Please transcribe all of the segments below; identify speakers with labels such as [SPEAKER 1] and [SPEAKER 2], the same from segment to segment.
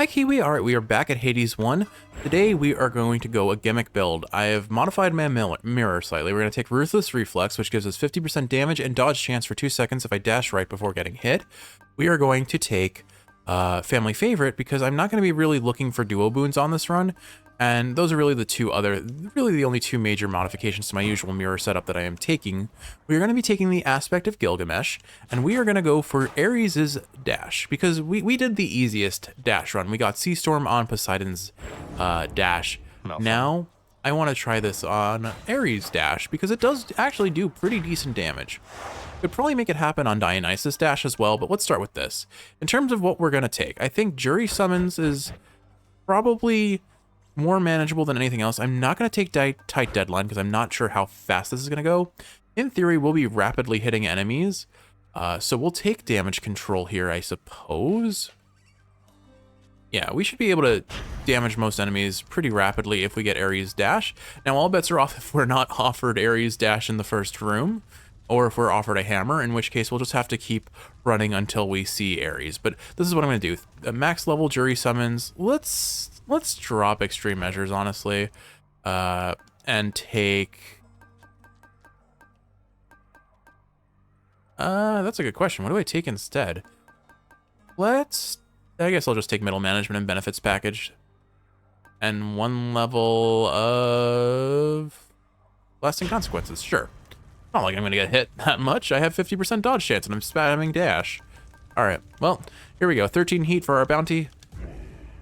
[SPEAKER 1] Hi Kiwi, alright, we are back at Hades 1. Today we are going to go a gimmick build. I have modified my mirror slightly. We're going to take Ruthless Reflex, which gives us 50% damage and dodge chance for 2 seconds if I dash right before getting hit. We are going to take Family Favorite because I'm not going to be really looking for duo boons on this run. And those are really the only two major modifications to my usual mirror setup that I am taking. We are going to be taking the aspect of Gilgamesh, and we are going to go for Ares' dash, because we did the easiest dash run. We got Sea Storm on Poseidon's dash. Now, I want to try this on Ares' dash, because it does actually do pretty decent damage. Could probably make it happen on Dionysus' dash as well, but let's start with this. In terms of what we're going to take, I think Jury Summons is probably more manageable than anything else. I'm not going to take Tight Deadline because I'm not sure how fast this is going to go. In theory, we'll be rapidly hitting enemies, so we'll take damage control here, I suppose. Yeah, we should be able to damage most enemies pretty rapidly if we get Ares' dash. Now, all bets are off if we're not offered Ares' dash in the first room, or if we're offered a hammer, in which case we'll just have to keep running until we see Ares. But this is what I'm going to do. Max level Jury Summons. Let's drop extreme measures, honestly, and take... that's a good question. What do I take instead? I guess I'll just take Middle Management and Benefits package. And 1 level of Lasting Consequences, sure. Not like I'm gonna get hit that much. I have 50% dodge chance and I'm spamming dash. Alright, well, here we go. 13 heat for our bounty.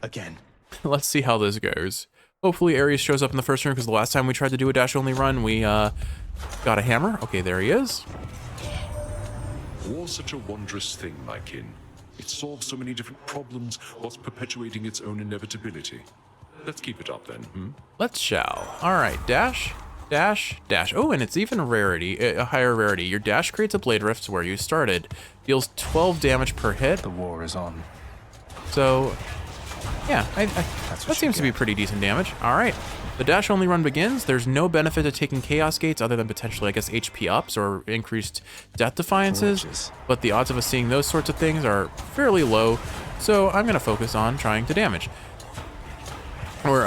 [SPEAKER 2] Again.
[SPEAKER 1] Let's see how this goes. Hopefully Ares shows up in the first room, because the last time we tried to do a dash-only run, we got a hammer. Okay, there he is.
[SPEAKER 3] War's such a wondrous thing, my kin. It solves so many different problems whilst perpetuating its own inevitability. Let's keep it up then,
[SPEAKER 1] Let's shall. Alright, dash, dash, dash. Oh, and it's even a higher rarity. Your dash creates a Blade Rift where you started. Deals 12 damage per hit.
[SPEAKER 2] The war is on.
[SPEAKER 1] So... yeah, that seems to be pretty decent damage. All right, the dash only run begins. There's no benefit to taking Chaos Gates other than potentially, I guess, HP ups or increased Death Defiances. But the odds of us seeing those sorts of things are fairly low. So I'm going to focus on trying to damage. Or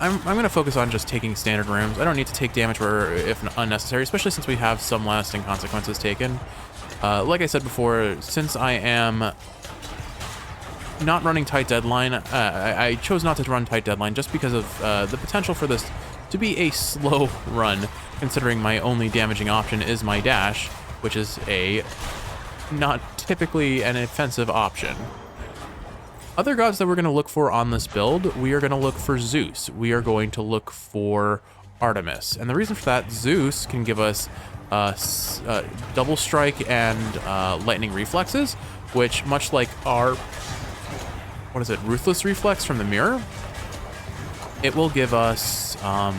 [SPEAKER 1] I'm going to focus on just taking standard rooms. I don't need to take damage if unnecessary, especially since we have some lasting consequences taken. Like I said before, since I am not running Tight Deadline, I chose not to run Tight Deadline just because of the potential for this to be a slow run, considering my only damaging option is my dash, which is not typically an offensive option. Other gods that we're going to look for on this build, we are going to look for Zeus. We are going to look for Artemis. And the reason for that, Zeus can give us double strike and lightning reflexes, which, much like our Ruthless Reflex from the mirror, it will give us an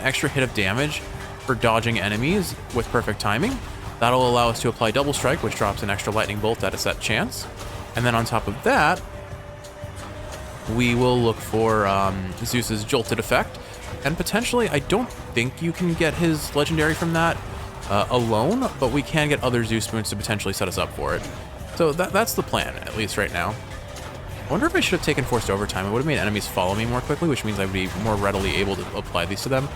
[SPEAKER 1] extra hit of damage for dodging enemies with perfect timing. That'll allow us to apply double strike, which drops an extra lightning bolt at a set chance. And then on top of that, we will look for Zeus's jolted effect, and potentially, I don't think you can get his legendary from that alone, but we can get other Zeus boons to potentially set us up for it. So that's the plan, at least right now. I wonder if I should have taken Forced Overtime. It would have made enemies follow me more quickly, which means I would be more readily able to apply these to them.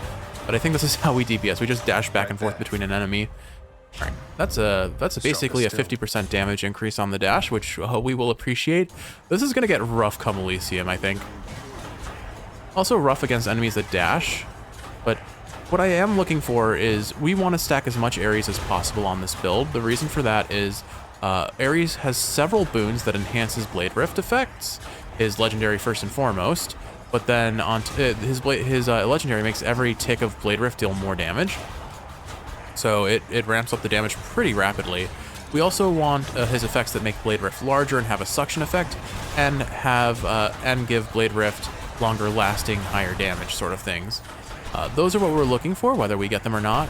[SPEAKER 1] But I think this is how we DPS. We just dash back and forth between an enemy. All right, that's basically a 50% damage increase on the dash, which we will appreciate. This is going to get rough come Elysium, I think. Also rough against enemies that dash. But what I am looking for is we want to stack as much Ares as possible on this build. The reason for that is Ares has several boons that enhance his Blade Rift effects, his legendary first and foremost, but then his legendary makes every tick of Blade Rift deal more damage. So it ramps up the damage pretty rapidly. We also want his effects that make Blade Rift larger and have a suction effect, and give Blade Rift longer lasting, higher damage sort of things. Those are what we're looking for. Whether we get them or not,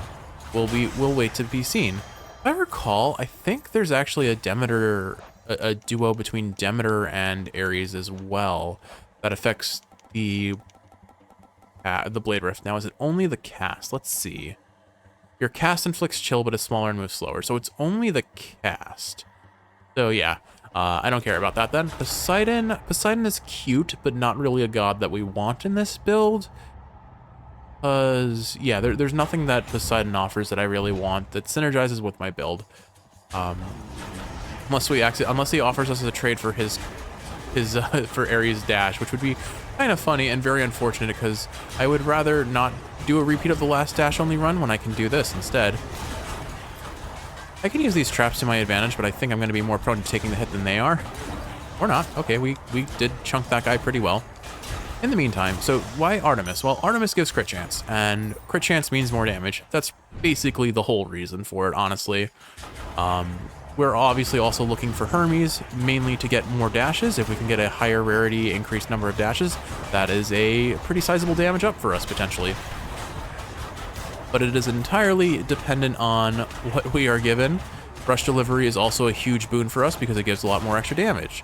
[SPEAKER 1] we'll wait to be seen. If I recall, I think there's actually a duo between Demeter and Ares as well that affects the Blade Rift. Now, is it only the cast? Let's see. Your cast inflicts chill, but is smaller and moves slower. So it's only the cast. So yeah, I don't care about that then. Poseidon is cute, but not really a god that we want in this build. Because, yeah, there's nothing that Poseidon offers that I really want that synergizes with my build. Unless he offers us a trade for his for Ares' dash, which would be kind of funny and very unfortunate because I would rather not do a repeat of the last dash only run when I can do this instead. I can use these traps to my advantage, but I think I'm going to be more prone to taking the hit than they are. Or not. Okay, we did chunk that guy pretty well. In the meantime, so why Artemis? Well, Artemis gives crit chance, and crit chance means more damage. That's basically the whole reason for it, honestly. We're obviously also looking for Hermes, mainly to get more dashes. If we can get a higher rarity, increased number of dashes, that is a pretty sizable damage up for us, potentially. But it is entirely dependent on what we are given. Rush delivery is also a huge boon for us because it gives a lot more extra damage.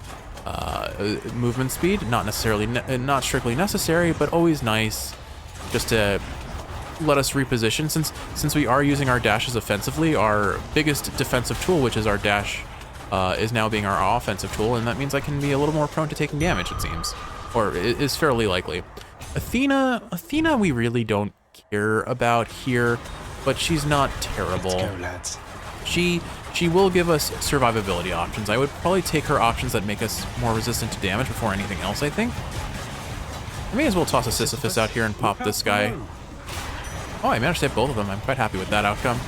[SPEAKER 1] Movement speed, not strictly necessary, but always nice, just to let us reposition. Since we are using our dashes offensively, our biggest defensive tool, which is our dash, is now being our offensive tool, and that means I can be a little more prone to taking damage, it seems, or is fairly likely. Athena, we really don't care about here, but she's not terrible.
[SPEAKER 2] Let's go, lads.
[SPEAKER 1] She will give us survivability options. I would probably take her options that make us more resistant to damage before anything else, I think. I may as well toss a Sisyphus out here and pop this guy. Oh, I managed to hit both of them. I'm quite happy with that outcome.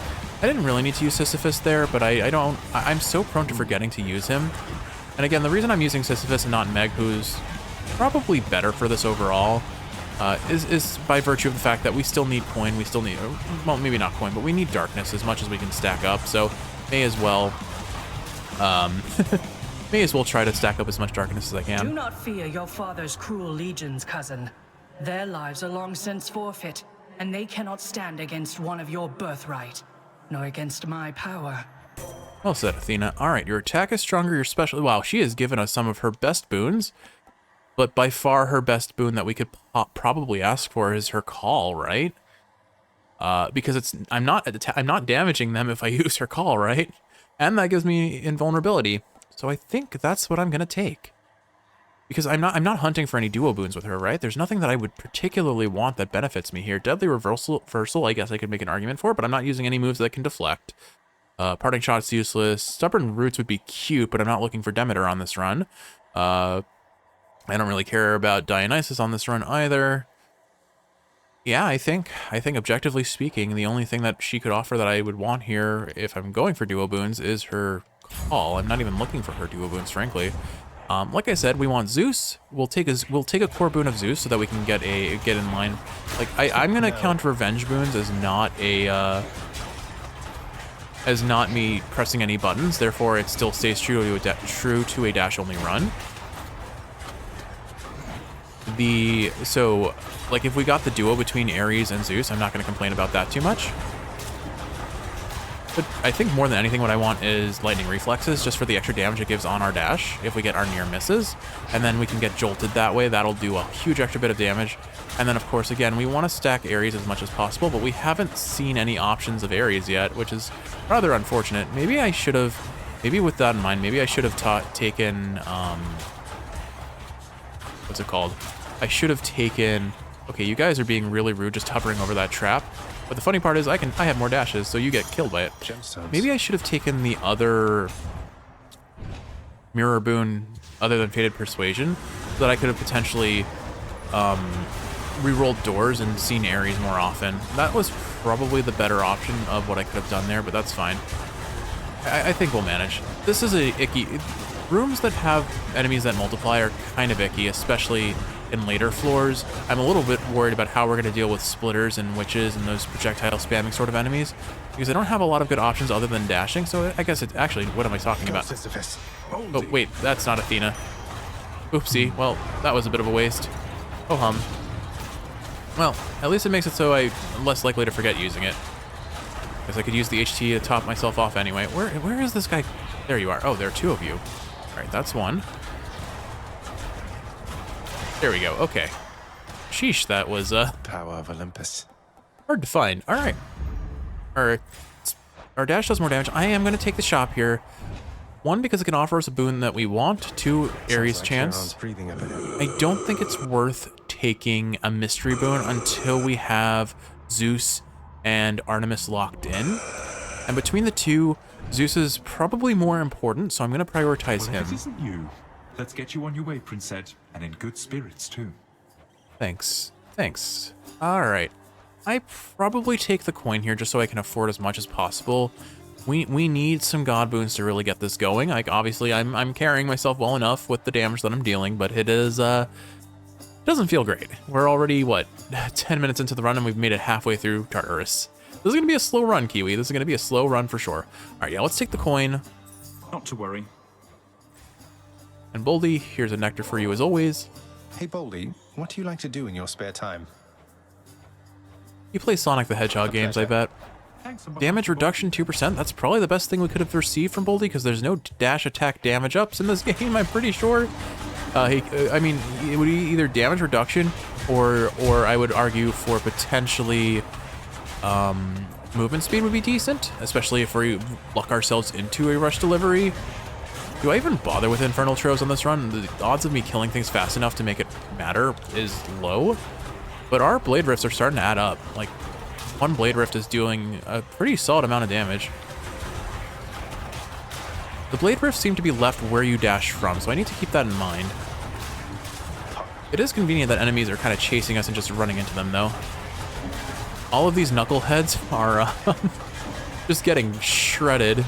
[SPEAKER 1] I didn't really need to use Sisyphus there, but I'm so prone to forgetting to use him. And again, the reason I'm using Sisyphus and not Meg, who's probably better for this overall, is by virtue of the fact that we still need coin, we still need, well, maybe not coin, but we need darkness as much as we can stack up, so may as well try to stack up as much darkness as I can.
[SPEAKER 4] Do not fear your father's cruel legions, cousin. Their lives are long since forfeit, and they cannot stand against one of your birthright, nor against my power.
[SPEAKER 1] Well said, Athena. Alright, your attack is stronger, your special... Wow, she has given us some of her best boons. But by far her best boon that we could probably ask for is her call, right? Because I'm not damaging them if I use her call, right? And that gives me invulnerability. So I think that's what I'm gonna take. Because I'm not hunting for any duo boons with her, right? There's nothing that I would particularly want that benefits me here. Deadly reversal, I guess I could make an argument for, but I'm not using any moves that can deflect. Parting shot's useless. Stubborn roots would be cute, but I'm not looking for Demeter on this run. I don't really care about Dionysus on this run either. Yeah, I think objectively speaking, the only thing that she could offer that I would want here if I'm going for duo boons is her call. I'm not even looking for her duo boons, frankly. Like I said, we want Zeus. We'll take a core boon of Zeus so that we can get in line. Like I'm gonna count revenge boons as not me pressing any buttons. Therefore, it still stays true to a dash only run. So like if we got the duo between Ares and Zeus, I'm not going to complain about that too much. But I think more than anything what I want is lightning reflexes, just for the extra damage it gives on our dash if we get our near misses. And then we can get jolted that way. That'll do a huge extra bit of damage. And then of course, again, we want to stack Ares as much as possible, but we haven't seen any options of Ares yet, which is rather unfortunate. Maybe with that in mind, maybe I should have taken, what's it called? I should have taken... Okay, you guys are being really rude just hovering over that trap. But the funny part is I have more dashes, so you get killed by it.
[SPEAKER 2] Gemstones.
[SPEAKER 1] Maybe I should have taken the other mirror boon other than Fated Persuasion, so that I could have potentially re-rolled doors and seen Ares more often. That was probably the better option of what I could have done there, but that's fine. I think we'll manage. This is a icky... Rooms that have enemies that multiply are kind of icky, especially in later floors. I'm a little bit worried about how we're going to deal with splitters and witches and those projectile spamming sort of enemies, because I don't have a lot of good options other than dashing, so I guess it's actually, what am I talking about? Oh, wait, that's not Athena. Oopsie, well, that was a bit of a waste. Oh hum. Well, at least it makes it so I'm less likely to forget using it. Because I could use the HT to top myself off anyway. Where is this guy? There you are. Oh, there are two of you. Alright, that's one. There we go. Okay. Sheesh, that was
[SPEAKER 2] Power of Olympus.
[SPEAKER 1] hard to find. Alright. Our dash does more damage. I am going to take the shop here. One, because it can offer us a boon that we want. Two, Ares
[SPEAKER 2] Sounds like
[SPEAKER 1] chance.
[SPEAKER 2] Charon's breathing a bit.
[SPEAKER 1] I don't think it's worth taking a mystery boon until we have Zeus and Artemis locked in. And between the two, Zeus is probably more important, so I'm going to prioritize
[SPEAKER 5] Well, if it
[SPEAKER 1] him.
[SPEAKER 5] isn't you, let's get you on your way, Prince Ed, and in good spirits too.
[SPEAKER 1] Thanks. Thanks. All right. I probably take the coin here just so I can afford as much as possible. We need some god boons to really get this going. Like, obviously, I'm carrying myself well enough with the damage that I'm dealing, but it is doesn't feel great. We're already, what, 10 minutes into the run, and we've made it halfway through Tartarus. This is going to be a slow run, Kiwi. This is going to be a slow run for sure. All right, yeah, let's take the coin.
[SPEAKER 5] Not to worry.
[SPEAKER 1] And Boldy, here's a nectar for you as always.
[SPEAKER 2] Hey, Boldy, what do you like to do in your spare time?
[SPEAKER 1] You play Sonic the Hedgehog games, I bet.
[SPEAKER 5] Thanks so much.
[SPEAKER 1] Damage reduction 2%. That's probably the best thing we could have received from Boldy because there's no dash attack damage ups in this game, I'm pretty sure. I mean, it would be either damage reduction or I would argue for potentially movement speed would be decent, especially if we luck ourselves into a rush delivery. Do I even bother with Infernal Tros on this run? The odds of me killing things fast enough to make it matter is low, but our Blade Rifts are starting to add up. Like, one Blade Rift is doing a pretty solid amount of damage. The Blade Rifts seem to be left where you dash from, so I need to keep that in mind. It is convenient that enemies are kind of chasing us and just running into them, though. All of these knuckleheads are just getting shredded.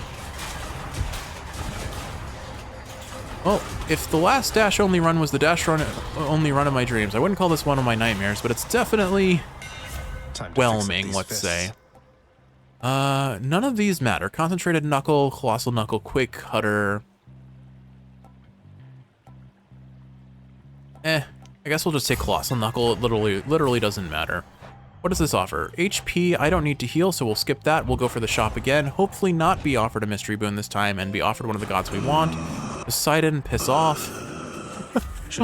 [SPEAKER 1] Well, if the last dash only run was the dash run only run of my dreams, I wouldn't call this one of my nightmares, but it's definitely
[SPEAKER 2] Time to fix up
[SPEAKER 1] whelming,
[SPEAKER 2] these
[SPEAKER 1] let's
[SPEAKER 2] fists.
[SPEAKER 1] say. None of these matter. Concentrated Knuckle, Colossal Knuckle, Quick Cutter. I guess we'll just take Colossal Knuckle. It literally doesn't matter. What does this offer? HP, I don't need to heal, so we'll skip that. We'll go for the shop again. Hopefully not be offered a mystery boon this time and be offered one of the gods we want. Poseidon, piss off.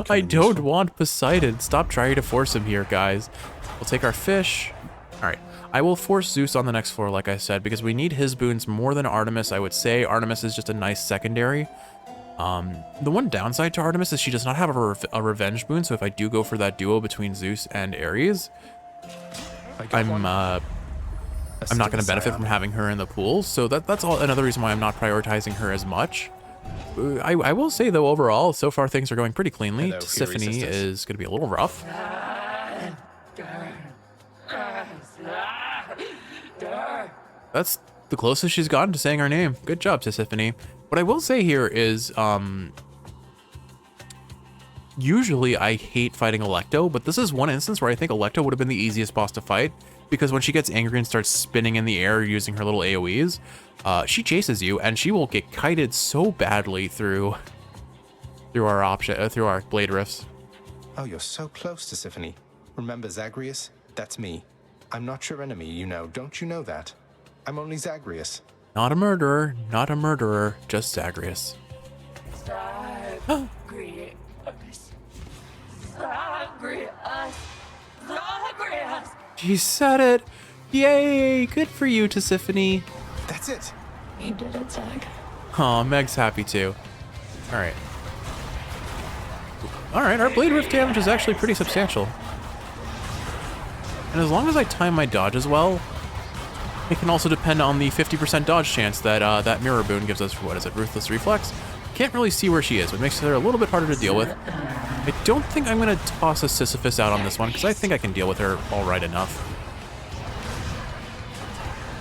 [SPEAKER 1] I don't want Poseidon. Stop trying to force him here, guys. We'll take our fish. All right. I will force Zeus on the next floor, like I said, because we need his boons more than Artemis, I would say. Artemis is just a nice secondary. The one downside to Artemis is she does not have a revenge boon, so if I do go for that duo between Zeus and Ares, I'm not going to benefit from having her in the pool, so that's all another reason why I'm not prioritizing her as much. I will say, though, overall, so far things are going pretty cleanly.
[SPEAKER 2] Hello,
[SPEAKER 1] Tisiphone
[SPEAKER 2] Fury sisters.
[SPEAKER 1] is going to be a little rough. That's the closest she's gotten to saying our name. Good job, Tisiphone. What I will say here is, usually I hate fighting Electo, but this is one instance where I think Electo would have been the easiest boss to fight, because when she gets angry and starts spinning in the air using her little AoEs, she chases you, and she will get kited so badly through our Blade Rifts.
[SPEAKER 2] Oh, you're so close to Tisiphone. Remember Zagreus? That's me. I'm not your enemy, you know. Don't you know that? I'm only Zagreus.
[SPEAKER 1] Not a murderer, not a murderer, just Zagreus.
[SPEAKER 6] Zagreus. Zagreus. Zagreus.
[SPEAKER 1] She said it! Yay! Good for you, Tisiphone.
[SPEAKER 2] That's it.
[SPEAKER 6] You did it, Zag.
[SPEAKER 1] Aw, Meg's happy too. Alright. Alright, our Blade Rift damage is actually pretty substantial. And as long as I time my dodges well, it can also depend on the 50% dodge chance that that mirror boon gives us for, what is it, Ruthless Reflex? Can't really see where she is, but makes her a little bit harder to deal with. I don't think I'm going to toss a Sisyphus out on this one, because I think I can deal with her all right enough.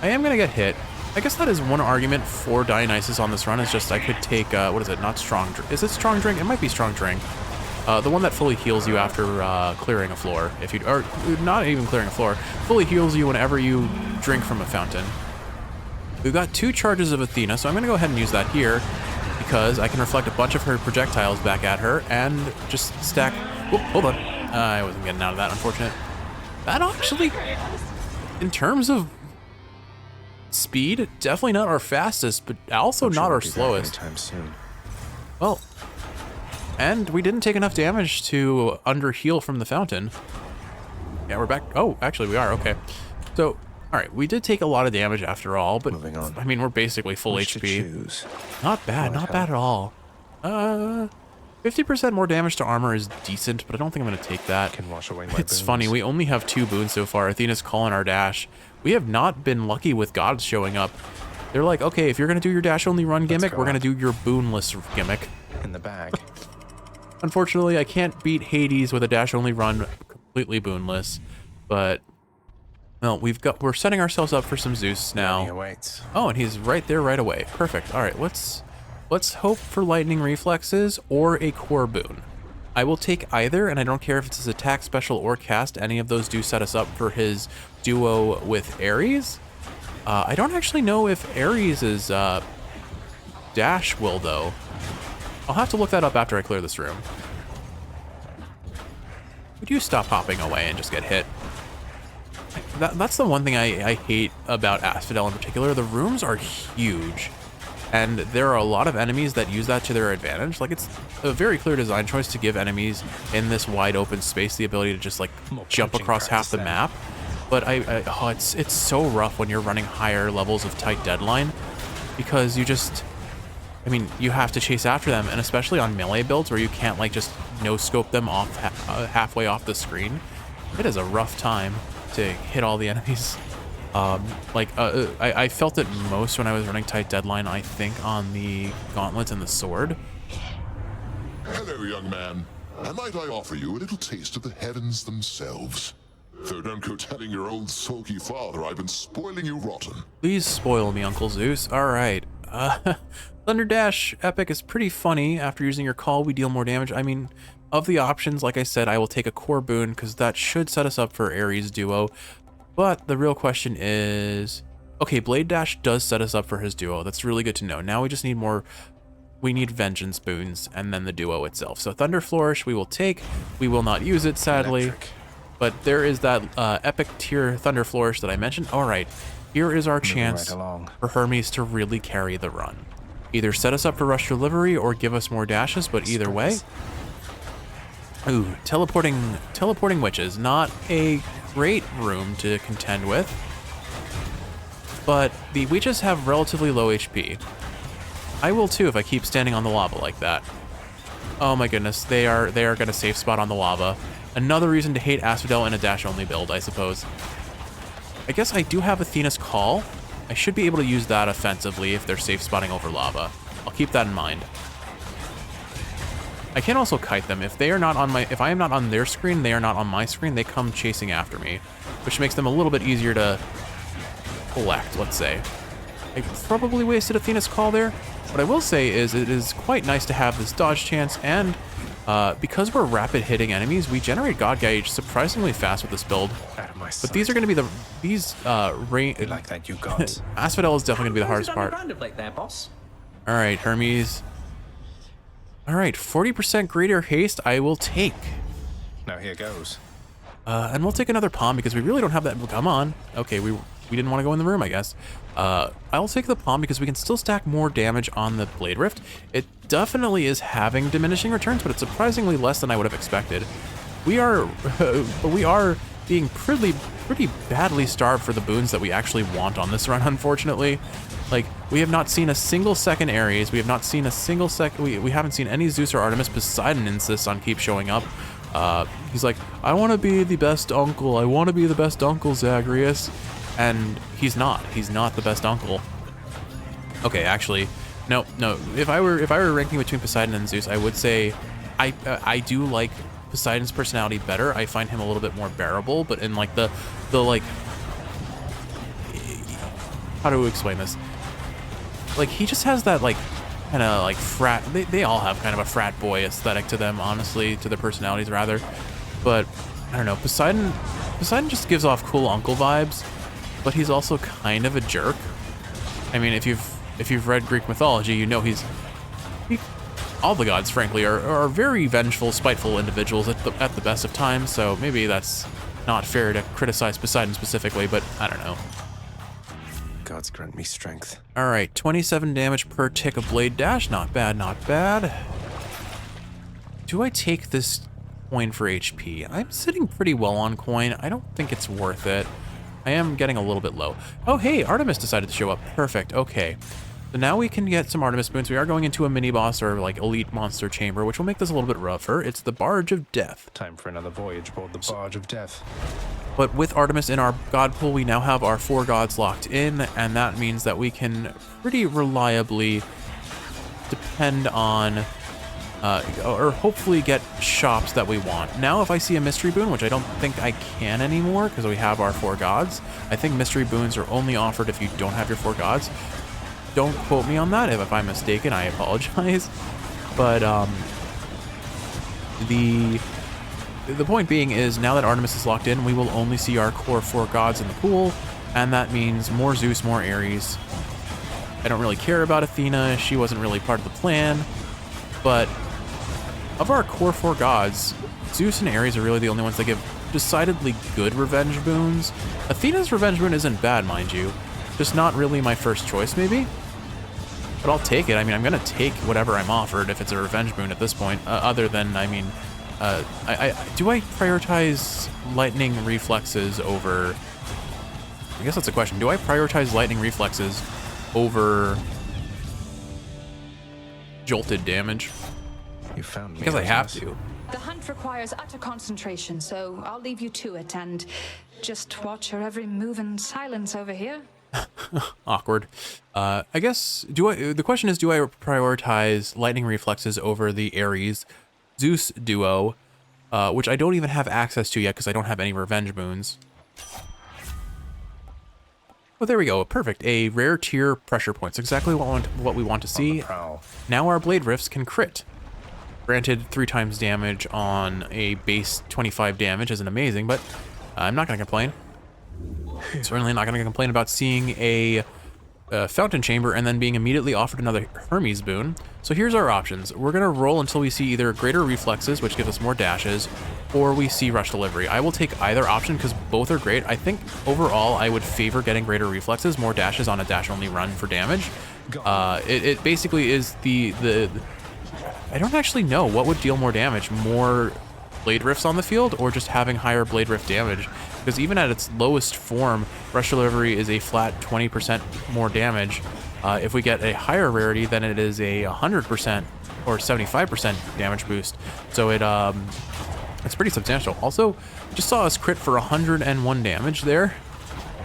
[SPEAKER 1] I am going to get hit. I guess that is one argument for Dionysus on this run, is just I could take, what is it, not Strong Drink. Is it Strong Drink? It might be Strong Drink. The one that fully heals you after clearing a floor. If you, or not even clearing a floor, fully heals you whenever you drink from a fountain. We've got 2 charges of Athena, so I'm going to go ahead and use that here, because I can reflect a bunch of her projectiles back at her and just stack... Whoop, hold on. I wasn't getting out of that, unfortunate. That actually, in terms of speed, definitely not our fastest, but also
[SPEAKER 2] I'm sure
[SPEAKER 1] not
[SPEAKER 2] we'll
[SPEAKER 1] our
[SPEAKER 2] be back
[SPEAKER 1] slowest.
[SPEAKER 2] anytime soon.
[SPEAKER 1] Well, and we didn't take enough damage to under heal from the fountain. Yeah, we're back. Oh, actually we are, okay. So All right, we did take a lot of damage after all, but
[SPEAKER 2] Moving on.
[SPEAKER 1] I mean, we're basically full
[SPEAKER 2] Which to
[SPEAKER 1] HP.
[SPEAKER 2] choose?
[SPEAKER 1] Not bad, not bad at all. 50% more damage to armor is decent, but I don't think I'm going to take that.
[SPEAKER 2] Can wash away my
[SPEAKER 1] It's
[SPEAKER 2] boons.
[SPEAKER 1] funny, we only have 2 boons so far, Athena's Call and our dash. We have not been lucky with gods showing up. They're like, okay, if you're going to do your dash only run gimmick,
[SPEAKER 2] go
[SPEAKER 1] we're going to
[SPEAKER 2] up.
[SPEAKER 1] do your boonless gimmick.
[SPEAKER 2] In the bag.
[SPEAKER 1] Unfortunately, I can't beat Hades with a dash only run completely boonless, but well, we're setting ourselves up for some Zeus
[SPEAKER 2] He
[SPEAKER 1] now.
[SPEAKER 2] awaits.
[SPEAKER 1] Oh, and he's right there right away. Perfect. All right, let's hope for lightning reflexes or a core boon. I will take either, and I don't care if it's his attack, special, or cast. Any of those do set us up for his duo with Ares. I don't actually know if Ares' dash will, though. I'll have to look that up after I clear this room. Would you stop hopping away and just get hit? That's the one thing I hate about Asphodel in particular. The rooms are huge, and there are a lot of enemies that use that to their advantage. Like, it's a very clear design choice to give enemies in this wide open space the ability to just like
[SPEAKER 2] More
[SPEAKER 1] jump
[SPEAKER 2] punching
[SPEAKER 1] across half the
[SPEAKER 2] practice
[SPEAKER 1] map. But it's so rough when you're running higher levels of tight deadline, because you just, I mean, you have to chase after them, and especially on melee builds where you can't like just no scope them off halfway off the screen. It is a rough time to hit all the enemies. I felt it most when I was running tight deadline, I think, on the gauntlet and the sword.
[SPEAKER 7] Hello, young man. And might I offer you a little taste of the heavens themselves? Though don't go telling your old sulky father I've been spoiling you rotten.
[SPEAKER 1] Please spoil me, Uncle Zeus. All right. Thunder Dash Epic is pretty funny. After using your call, we deal more damage. I mean, of the options, like I said, I will take a core boon because that should set us up for Ares duo. But the real question is, okay, Blade Dash does set us up for his duo. That's really good to know. Now we just need more. We need Vengeance boons and then the duo itself. So Thunder Flourish we will take. We will not use it, sadly.
[SPEAKER 2] Electric.
[SPEAKER 1] But there is that epic tier Thunder Flourish that I mentioned. All right, here is our chance
[SPEAKER 2] right along.
[SPEAKER 1] for Hermes to really carry the run. Either set us up for Rush Delivery or give us more dashes, but either way. Ooh, teleporting witches. Not a great room to contend with. But the witches have relatively low HP. I will too if I keep standing on the lava like that. Oh my goodness, they are gonna safe spot on the lava. Another reason to hate Asphodel in a dash-only build, I suppose. I guess I do have Athena's Call. I should be able to use that offensively if they're safe spotting over lava. I'll keep that in mind. I can also kite them. If they are not on if I am not on their screen, they are not on my screen, they come chasing after me, which makes them a little bit easier to collect, let's say. I probably wasted Athena's Call there. What I will say is it is quite nice to have this dodge chance, and because we're rapid hitting enemies, we generate God Gauge surprisingly fast with this build.
[SPEAKER 2] Out of my
[SPEAKER 1] But these are going to be these
[SPEAKER 2] Be like that, you got.
[SPEAKER 1] Asphodel is definitely going to be the hardest part.
[SPEAKER 8] There, boss.
[SPEAKER 1] All right, Hermes. All right, 40% greater haste I will take.
[SPEAKER 2] Now here goes.
[SPEAKER 1] And we'll take another palm because we really don't have that. Come on. Okay, we didn't want to go in the room, I guess. I'll take the palm because we can still stack more damage on the Blade Rift. It definitely is having diminishing returns, but it's surprisingly less than I would have expected. We are being pretty badly starved for the boons that we actually want on this run, unfortunately. Like, we have not seen a single second Ares. We have not seen a single we haven't seen any Zeus or Artemis. Poseidon insists on keep showing up. He's like, I want to be the best uncle. I want to be the best uncle, Zagreus. And he's not. He's not the best uncle. Okay, actually, no. If I were ranking between Poseidon and Zeus, I would say I do like Poseidon's personality better. I find him a little bit more bearable, but in like the like, how do we explain this? Like, he just has that like kind of like frat. They all have kind of a frat boy aesthetic to them, honestly, to their personalities rather. But I don't know. Poseidon just gives off cool uncle vibes, but he's also kind of a jerk. I mean, if you've read Greek mythology, you know all the gods, frankly, are very vengeful, spiteful individuals at the best of times. So maybe that's not fair to criticize Poseidon specifically, but I don't know.
[SPEAKER 2] Gods grant me strength.
[SPEAKER 1] All right, 27 damage per tick of Blade Dash. Not bad, not bad. Do I take this coin for HP? I'm sitting pretty well on coin. I don't think it's worth it. I am getting a little bit low. Oh, hey, Artemis decided to show up. Perfect. Okay. So now we can get some Artemis boons. We are going into a mini boss or like elite monster chamber, which will make this a little bit rougher. It's the Barge of Death.
[SPEAKER 2] Time for another voyage aboard the Barge of Death.
[SPEAKER 1] But with Artemis in our god pool, we now have our 4 gods locked in, and that means that we can pretty reliably depend on, or hopefully get shops that we want. Now, if I see a mystery boon, which I don't think I can anymore because we have our 4 gods, I think mystery boons are only offered if you don't have your 4 gods. Don't quote me on that. If I'm mistaken, I apologize. But the point being is now that Artemis is locked in, we will only see our core 4 gods in the pool, and that means more Zeus, more Ares. I don't really care about Athena. She wasn't really part of the plan. But of our core 4 gods, Zeus and Ares are really the only ones that give decidedly good revenge boons. Athena's revenge boon isn't bad, mind you. Just not really my first choice, maybe? But I'll take it. I mean, I'm going to take whatever I'm offered if it's a revenge boon at this point. Other than, I mean, do I prioritize lightning reflexes over... I guess that's a question. Do I prioritize lightning reflexes over jolted damage?
[SPEAKER 2] You found me.
[SPEAKER 1] Because I have
[SPEAKER 2] Artemis.
[SPEAKER 1] to.
[SPEAKER 8] The hunt requires utter concentration, so I'll leave you to it and just watch your every move in silence over here.
[SPEAKER 1] Awkward. I guess, the question is, do I prioritize lightning reflexes over the Ares Zeus duo, which I don't even have access to yet because I don't have any revenge boons. Oh, there we go. Perfect. A rare tier pressure points. Exactly what we want to see. Now our blade rifts can crit. Granted, 3 times damage on a base 25 damage isn't amazing, but I'm not going to complain. Certainly not going to complain about seeing a fountain chamber and then being immediately offered another Hermes boon. So here's our options. We're going to roll until we see either greater reflexes, which gives us more dashes, or we see rush delivery. I will take either option because both are great. I think overall I would favor getting greater reflexes, more dashes on a dash only run for damage. It basically is the I don't actually know what would deal more damage, more blade rifts on the field or just having higher blade rift damage, because even at its lowest form, rush delivery is a flat 20% more damage. If we get a higher rarity, then it is a 100% or 75% damage boost. So it's pretty substantial. Also, just saw us crit for 101 damage there.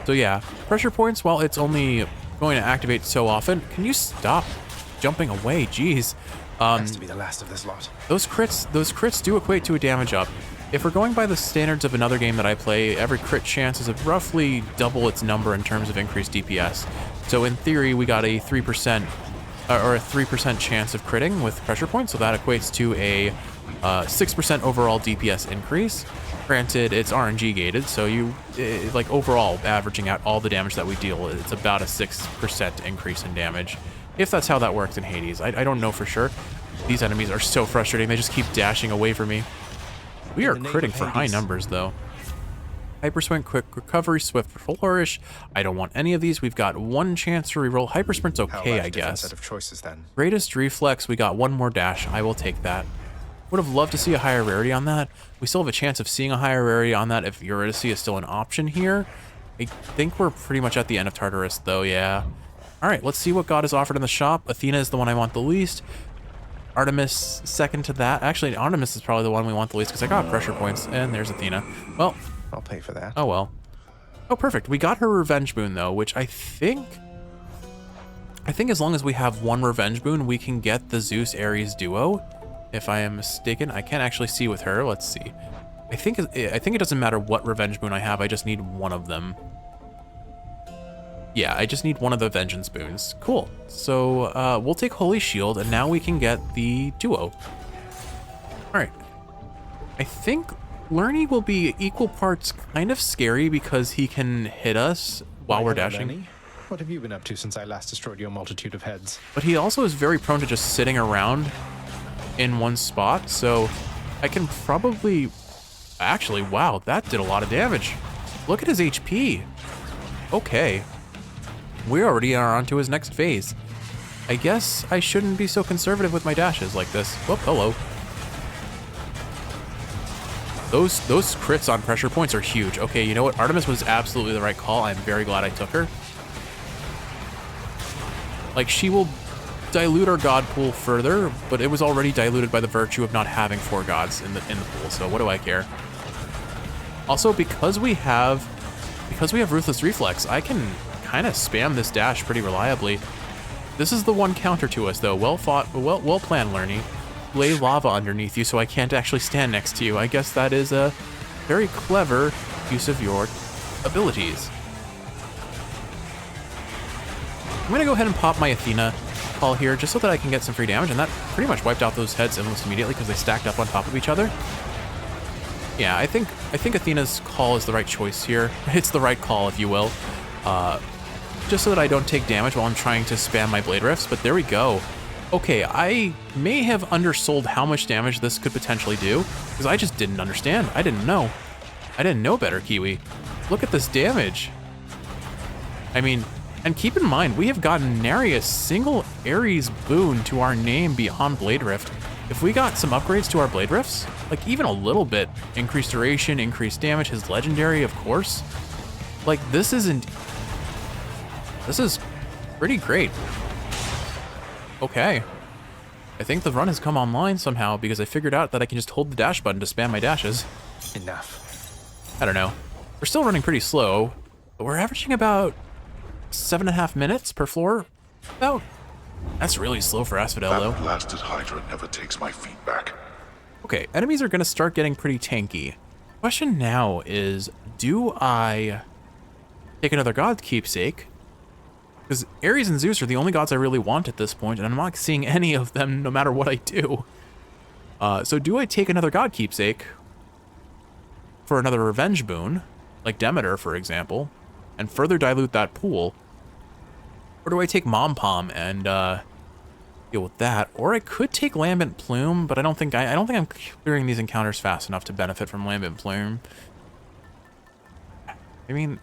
[SPEAKER 1] So yeah, pressure points, while it's only going to activate so often, can you stop jumping away? Jeez.
[SPEAKER 2] Has to be the last of this lot.
[SPEAKER 1] Those crits do equate to a damage up. If we're going by the standards of another game that I play, every crit chance is roughly double its number in terms of increased DPS. So in theory, we got a 3% or a 3% chance of critting with pressure points. So that equates to a 6% overall DPS increase. Granted, it's RNG gated, so like overall averaging out all the damage that we deal, it's about a 6% increase in damage. If that's how that works in Hades. I don't know for sure. These enemies are so frustrating. They just keep dashing away from me. We are critting for high numbers, though. Hyper Sprint, Quick Recovery, Swift Flourish. I don't want any of these. We've got 1 chance to reroll. Hyper Sprint's okay, I guess.
[SPEAKER 2] Set of choices, then.
[SPEAKER 1] Greatest Reflex, we got 1 more dash. I will take that. Would have loved to see a higher rarity on that. We still have a chance of seeing a higher rarity on that if Eurydice is still an option here. I think we're pretty much at the end of Tartarus, though, yeah. All right, let's see what God is offered in the shop. Athena is the one I want the least. Artemis second to that. Actually, Artemis is probably the one we want the least because I got pressure points. And there's Athena. Well,
[SPEAKER 2] I'll pay for that.
[SPEAKER 1] Oh, well. Oh, perfect. We got her revenge boon, though, which I think as long as we have 1 revenge boon, we can get the Zeus-Ares duo. If I am mistaken, I can't actually see with her. Let's see. I think it doesn't matter what revenge boon I have. I just need 1 of them. Yeah, I just need 1 of the vengeance boons. Cool. So we'll take Holy Shield, and now we can get the duo. All right. I think Lerny will be equal parts kind of scary because he can hit us while we're dashing.
[SPEAKER 2] Lenny. What have you been up to since I last destroyed your multitude of heads?
[SPEAKER 1] But he also is very prone to just sitting around in one spot, so I can probably... Actually, wow, that did a lot of damage. Look at his HP. Okay. We already are on to his next phase. I guess I shouldn't be so conservative with my dashes like this. Whoop, hello. Those crits on pressure points are huge. Okay, you know what? Artemis was absolutely the right call. I'm very glad I took her. Like, she will dilute our god pool further, but it was already diluted by the virtue of not having 4 gods in the pool, so what do I care? Also, because we have Ruthless Reflex, I can kind of spam this dash pretty reliably. This is the one counter to us, though. Well fought, well planned, Lerny. Lay lava underneath you so I can't actually stand next to you. I guess that is a very clever use of your abilities. I'm gonna go ahead and pop my Athena call here just so that I can get some free damage, and that pretty much wiped out those heads almost immediately because they stacked up on top of each other. Yeah, I think Athena's call is the right choice here. It's the right call, if you will. Just so that I don't take damage while I'm trying to spam my Blade Rifts, but there we go. Okay, I may have undersold how much damage this could potentially do, because I just didn't understand. I didn't know. I didn't know better, Kiwi. Look at this damage. I mean, and keep in mind, we have gotten nary a single Ares boon to our name beyond Blade Rift. If we got some upgrades to our Blade Rifts, like even a little bit, increased duration, increased damage, his legendary, of course, like this is pretty great. Okay. I think the run has come online somehow because I figured out that I can just hold the dash button to spam my dashes.
[SPEAKER 2] Enough.
[SPEAKER 1] I don't know. We're still running pretty slow, but we're averaging about 7.5 minutes per floor. About. That's really slow for Asphodel, though.
[SPEAKER 7] That blasted Hydra never takes my feet back.
[SPEAKER 1] Okay, enemies are going to start getting pretty tanky. Question now is, do I take another god keepsake? Because Ares and Zeus are the only gods I really want at this point, and I'm not seeing any of them no matter what I do. So do I take another god keepsake for another revenge boon, like Demeter, for example, and further dilute that pool? Or do I take Mom Pom and deal with that? Or I could take Lambent Plume, but I don't think I'm clearing these encounters fast enough to benefit from Lambent Plume. I mean,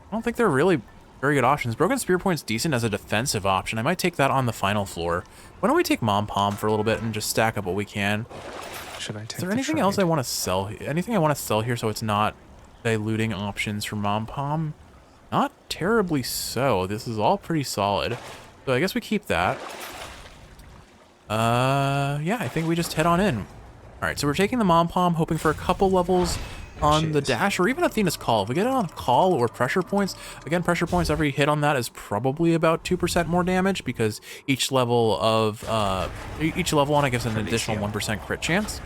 [SPEAKER 1] I don't think they're really very good options. Broken Spear Point's decent as a defensive option. I might take that on the final floor. Why don't we take Mom Pom for a little bit and just stack up what we can?
[SPEAKER 2] Should I take
[SPEAKER 1] Is there anything else I want to sell? Anything I want to sell here so it's not diluting options for Mom Pom? Not terribly so. This is all pretty solid. So I guess we keep that. Yeah, I think we just head on in. All right, so we're taking the Mom Pom, hoping for a couple levels on the dash, or even Athena's call. If we get it on call or pressure points, again, pressure points, every hit on that is probably about 2% more damage because each level of on it gives an additional 1% crit chance.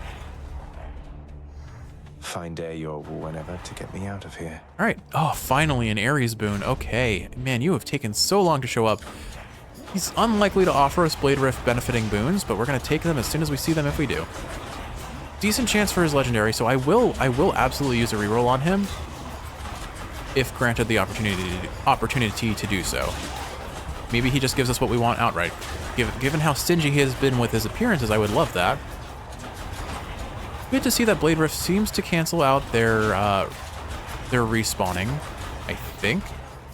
[SPEAKER 2] Find Air or whenever to get me out of here.
[SPEAKER 1] All right. Oh, finally an Ares boon. Okay, man, you have taken so long to show up. He's unlikely to offer us Blade Rift benefiting boons, but we're gonna take them as soon as we see them if we do. Decent chance for his legendary, so I will absolutely use a reroll on him if granted the opportunity to do so. Maybe he just gives us what we want outright. Given how stingy he has been with his appearances, I would love that. Good to see that Blade Rift seems to cancel out their respawning, I think.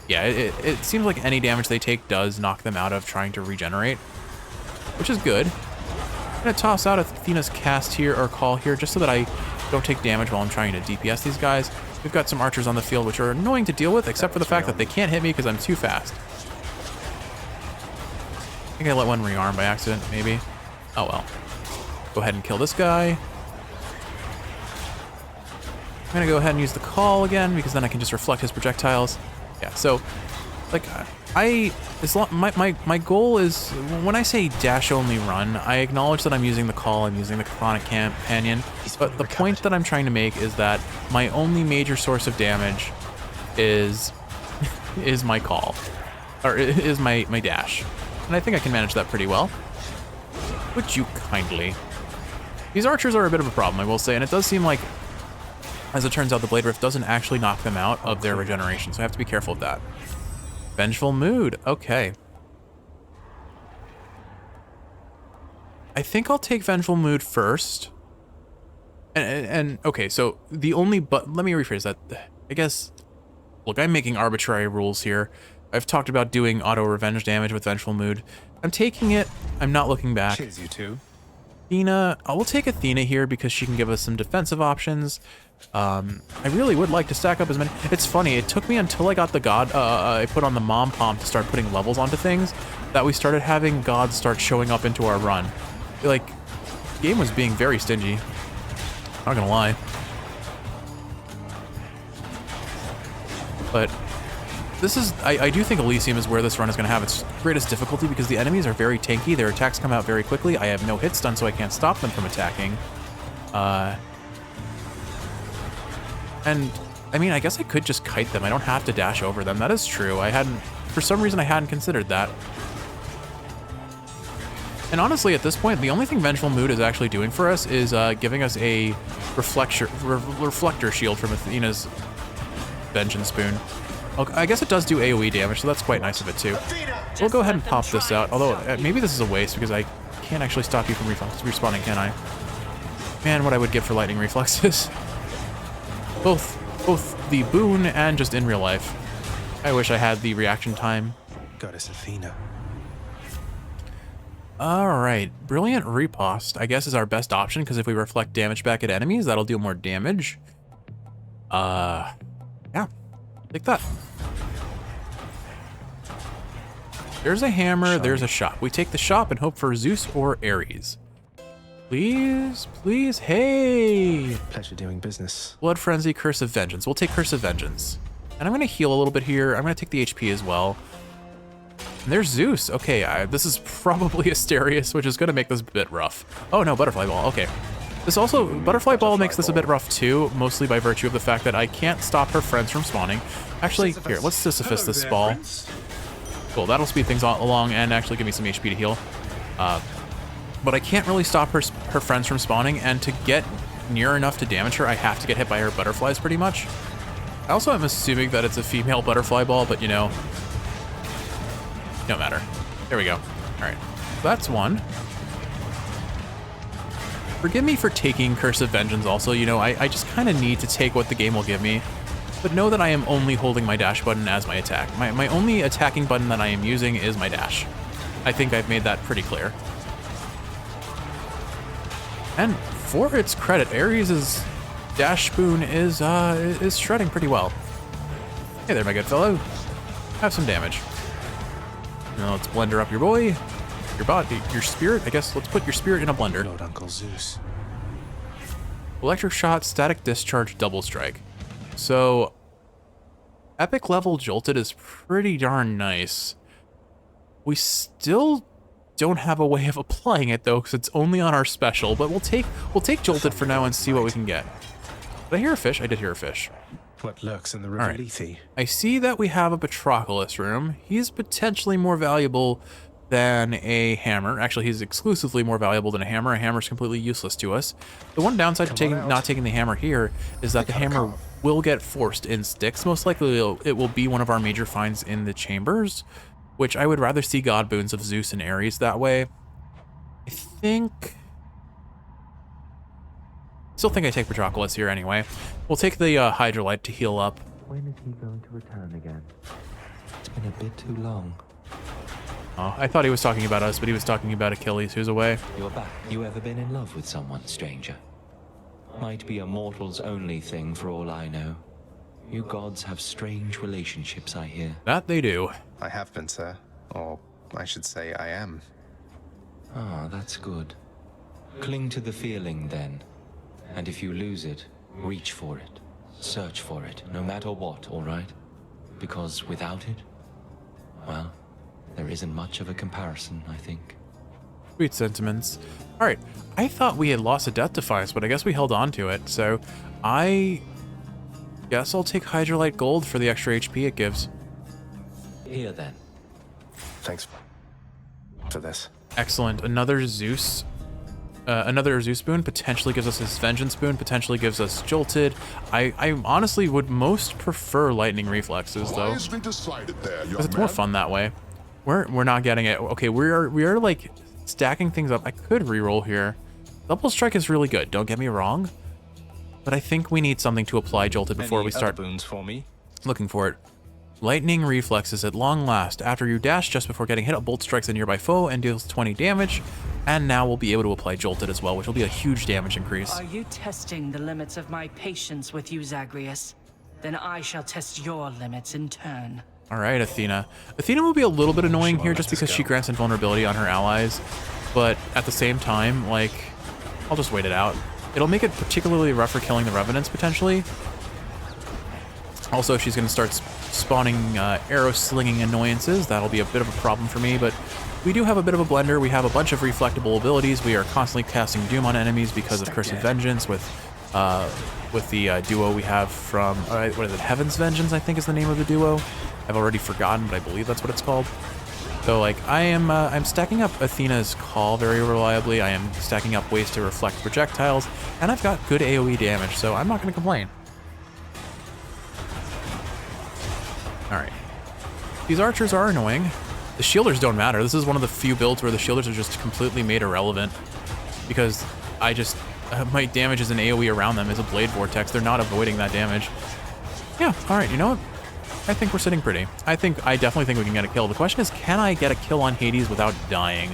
[SPEAKER 1] Yeah, it seems like any damage they take does knock them out of trying to regenerate, which is good. I'm gonna toss out Athena's cast here, or call here, just so that I don't take damage while I'm trying to DPS these guys. We've got some archers on the field, which are annoying to deal with, except for the fact that they can't hit me because I'm too fast. I think I let one rearm by accident, maybe. Oh well. Go ahead and kill this guy. I'm gonna go ahead and use the call again, because then I can just reflect his projectiles. Yeah, so, like, my goal is, when I say dash only run, I acknowledge that I'm using the call, I'm using the Chronic Companion, but the point that I'm trying to make is that my only major source of damage is my call, or is my dash, and I think I can manage that pretty well. Would you kindly? These archers are a bit of a problem, I will say, and it does seem like, as it turns out, the Blade Rift doesn't actually knock them out of their regeneration, so I have to be careful of that. Vengeful Mood, okay. I think I'll take Vengeful Mood first. And okay, so the only, but let me rephrase that. I guess, look, I'm making arbitrary rules here. I've talked about doing auto revenge damage with Vengeful Mood. I'm taking it, I'm not looking back.
[SPEAKER 2] Cheers, you two.
[SPEAKER 1] Athena, I will take Athena here because she can give us some defensive options. I really would like to stack up as many. It's funny, it took me until I got the god, I put on the mom pomp to start putting levels onto things, that we started having gods start showing up into our run. Like, the game was being very stingy. Not gonna lie. But this is, I do think Elysium is where this run is going to have its greatest difficulty because the enemies are very tanky. Their attacks come out very quickly. I have no hit stun, so I can't stop them from attacking. And, I mean, I guess I could just kite them. I don't have to dash over them. That is true. For some reason, I hadn't considered that. And honestly, at this point, the only thing Vengeful Mood is actually doing for us is giving us a reflector shield from Athena's Vengeance Boon. I guess it does do AoE damage, so that's quite nice of it too. We'll go ahead and pop this out, although maybe this is a waste because I can't actually stop you from respawning, can I? Man, what I would give for lightning reflexes. Both the boon and just in real life. I wish I had the reaction time.
[SPEAKER 2] Goddess Athena.
[SPEAKER 1] Alright, Brilliant Riposte, I guess is our best option because if we reflect damage back at enemies, that'll do more damage. Yeah, take that. There's a hammer, there's a shop. We take the shop and hope for Zeus or Ares. Please, please, hey!
[SPEAKER 2] Pleasure doing business.
[SPEAKER 1] Blood Frenzy, Curse of Vengeance. We'll take Curse of Vengeance. And I'm going to heal a little bit here. I'm going to take the HP as well. And there's Zeus. Okay, this is probably Asterius, which is going to make this a bit rough. Oh no, Butterfly Ball. Okay. This also, Butterfly Ball makes this a bit rough too, mostly by virtue of the fact that I can't stop her friends from spawning. Actually, here, let's Sisyphus this ball. Cool, that'll speed things along and actually give me some HP to heal. But I can't really stop her friends from spawning, and to get near enough to damage her, I have to get hit by her butterflies pretty much. I also am assuming that it's a female Butterfly Ball, but you know, no matter. There we go. All right, so that's one. Forgive me for taking Curse of Vengeance also, you know, I just kind of need to take what the game will give me. But know that I am only holding my dash button as my attack. My only attacking button that I am using is my dash. I think I've made that pretty clear. And for its credit, Ares' dash boon is shredding pretty well. Hey there, my good fellow. Have some damage. Now let's blender up your boy. Your body, your spirit. I guess let's put your spirit in a blender.
[SPEAKER 2] Lord Uncle Zeus.
[SPEAKER 1] Electric Shot, Static Discharge, Double Strike. So, epic level Jolted is pretty darn nice. We still don't have a way of applying it though, because it's only on our special. But we'll take Jolted for now and see what we can get. Did I hear a fish? I did hear a fish.
[SPEAKER 2] What lurks in the river Lethe?
[SPEAKER 1] I see that we have a Patroclus room. He's potentially more valuable than a hammer. Actually, he's exclusively more valuable than a hammer. A hammer is completely useless to us. The one downside to not taking the hammer here is that the hammer will get forced in sticks. Most likely it will be one of our major finds in the chambers, which I would rather see God Boons of Zeus and Ares that way. Still think I take Patroclus here anyway. We'll take the Hydrolite to heal up.
[SPEAKER 9] When is he going to return again? It's been a bit too long.
[SPEAKER 1] Oh, I thought he was talking about us, but he was talking about Achilles, who's away.
[SPEAKER 9] You're back. You ever been in love with someone, stranger? Might be a mortal's only thing for all I know. You gods have strange relationships, I hear.
[SPEAKER 1] That they do.
[SPEAKER 2] I have been, sir. Or I should say I am.
[SPEAKER 9] Ah, that's good. Cling to the feeling, then. And if you lose it, reach for it. Search for it, no matter what, all right? Because without it, well, there isn't much of a comparison, I think.
[SPEAKER 1] Sweet sentiments. All right, I thought we had lost a Death Defiance, but I guess we held on to it. So I guess I'll take Hydrolite Gold for the extra HP it gives.
[SPEAKER 9] Here then.
[SPEAKER 2] Thanks for this.
[SPEAKER 1] Excellent. Another Zeus boon potentially gives us his Vengeance boon, potentially gives us Jolted. I honestly would most prefer Lightning Reflexes though.
[SPEAKER 7] Wisely decided there, young
[SPEAKER 1] Because it's more fun that way. We're not getting it. Okay, we are like stacking things up. I could reroll here. Double Strike is really good, don't get me wrong. But I think we need something to apply Jolted before we start
[SPEAKER 2] boons for me.
[SPEAKER 1] looking for it. Lightning reflexes at long last. After you dash just before getting hit, a bolt strikes a nearby foe and deals 20 damage. And now we'll be able to apply Jolted as well, which will be a huge damage increase.
[SPEAKER 4] Are you testing the limits of my patience with you, Zagreus? Then I shall test your limits in turn.
[SPEAKER 1] All right, Athena. Athena will be a little bit annoying here just because she grants invulnerability on her allies. But at the same time, like, I'll just wait it out. It'll make it particularly rough for killing the Revenants, potentially. Also, if she's going to start spawning arrow-slinging annoyances, that'll be a bit of a problem for me, but we do have a bit of a blender. We have a bunch of reflectable abilities. We are constantly casting Doom on enemies because of Curse of Vengeance with the duo we have from, what is it, Heaven's Vengeance, I think is the name of the duo. I've already forgotten, but I believe that's what it's called. So, like, I'm stacking up Athena's Call very reliably. I am stacking up ways to reflect projectiles, and I've got good AoE damage, so I'm not going to complain. Alright. These archers are annoying. The shielders don't matter. This is one of the few builds where the shielders are just completely made irrelevant. Because I just... my damage is an AoE around them is a Blade Vortex. They're not avoiding that damage. Yeah, alright, you know what? I think we're sitting pretty. I definitely think we can get a kill. The question is, can I get a kill on Hades without dying?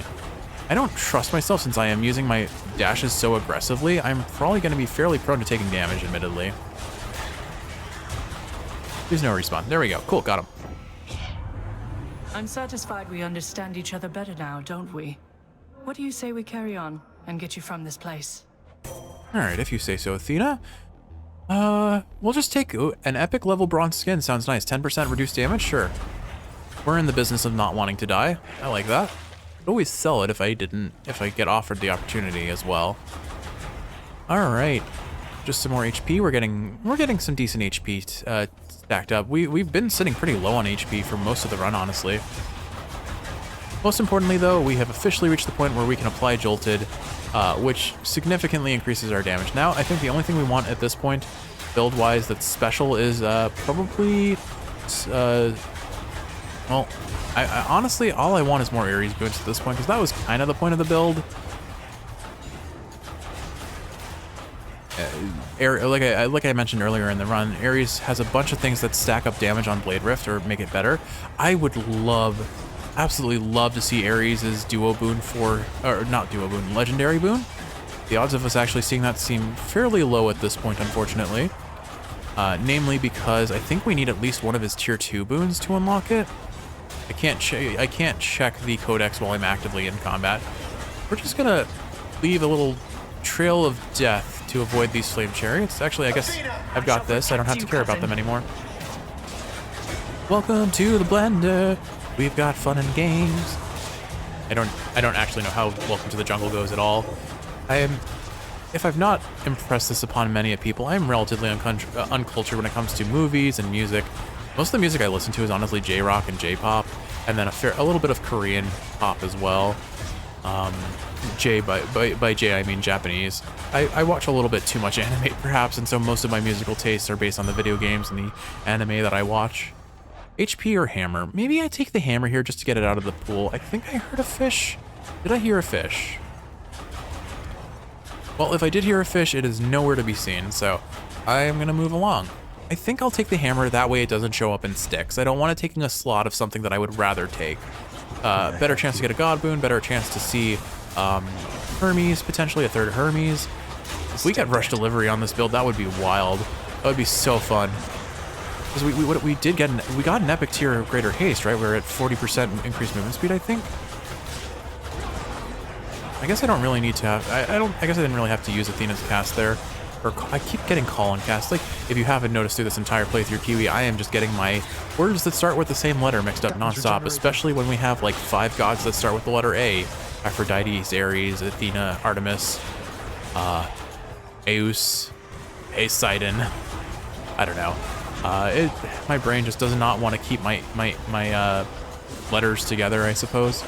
[SPEAKER 1] I don't trust myself since I am using my dashes so aggressively. I'm probably going to be fairly prone to taking damage, admittedly. There's no respawn. There we go. Cool, got him.
[SPEAKER 4] I'm satisfied we understand each other better now, don't we? What do you say we carry on and get you from this place?
[SPEAKER 1] Alright, if you say so, Athena. We'll just take an epic level bronze skin. Sounds nice. 10% reduced damage? Sure. We're in the business of not wanting to die. I like that. I'd always sell it if I get offered the opportunity as well. Alright. Just some more HP. We're getting some decent HP stacked up. We've been sitting pretty low on HP for most of the run, honestly. Most importantly, though, we have officially reached the point where we can apply Jolted, which significantly increases our damage. Now, I think the only thing we want at this point, build-wise, that's special is probably... well, I honestly, all I want is more Ares boons at this point, because that was kind of the point of the build. Like I mentioned earlier in the run, Ares has a bunch of things that stack up damage on Blade Rift or make it better. I would absolutely love to see Ares' duo boon or not duo boon, legendary boon. The odds of us actually seeing that seem fairly low at this point, unfortunately. Namely because I think we need at least one of his tier 2 boons to unlock it. I can't check the codex while I'm actively in combat. We're just gonna leave a little trail of death to avoid these flame chariots. Actually, I guess I've got this. I don't have to care about them anymore. Welcome to the blender. We've got fun and games. I don't actually know how Welcome to the Jungle goes at all. If I've not impressed this upon many people, I'm relatively uncultured when it comes to movies and music. Most of the music I listen to is honestly J-rock and J-pop, and then a little bit of Korean pop as well. By J I mean Japanese. I watch a little bit too much anime perhaps, and so most of my musical tastes are based on the video games and the anime that I watch. HP or hammer? Maybe I take the hammer here just to get it out of the pool. I think I heard a fish. Did I hear a fish? Well, if I did hear a fish, it is nowhere to be seen, so I am gonna move along. I think I'll take the hammer, that way it doesn't show up in sticks. I don't want it taking a slot of something that I would rather take. Better chance to get a god boon, better chance to see Hermes, potentially a third Hermes. If we get rush delivery on this build, that would be wild. That would be so fun. Because we got an epic tier of greater haste, right? We're at 40% increased movement speed, I think. I guess I don't really need to have. I guess I didn't really have to use Athena's cast there. Or I keep getting call on cast. Like, if you haven't noticed through this entire playthrough, Kiwi, I am just getting my words that start with the same letter mixed up nonstop. Especially when we have like 5 gods that start with the letter A: Aphrodite, Ares, Athena, Artemis, Eus, Poseidon. I don't know. My brain just does not want to keep my letters together, I suppose.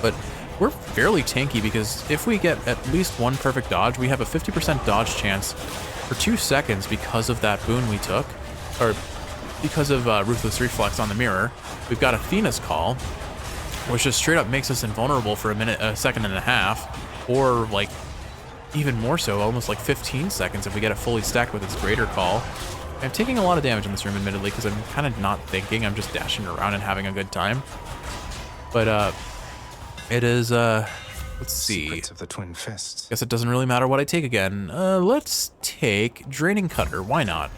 [SPEAKER 1] But we're fairly tanky because if we get at least one perfect dodge, we have a 50% dodge chance for 2 seconds because of that boon we took, or because of Ruthless Reflex on the mirror. We've got Athena's Call, which just straight up makes us invulnerable for a second and a half, or like even more so, almost like 15 seconds if we get it fully stacked with its Greater Call. I'm taking a lot of damage in this room, admittedly, because I'm kind of not thinking. I'm just dashing around and having a good time. But, it is, let's see.
[SPEAKER 2] Secrets of the Twin Fists.
[SPEAKER 1] Guess it doesn't really matter what I take again. Let's take Draining Cutter. Why not?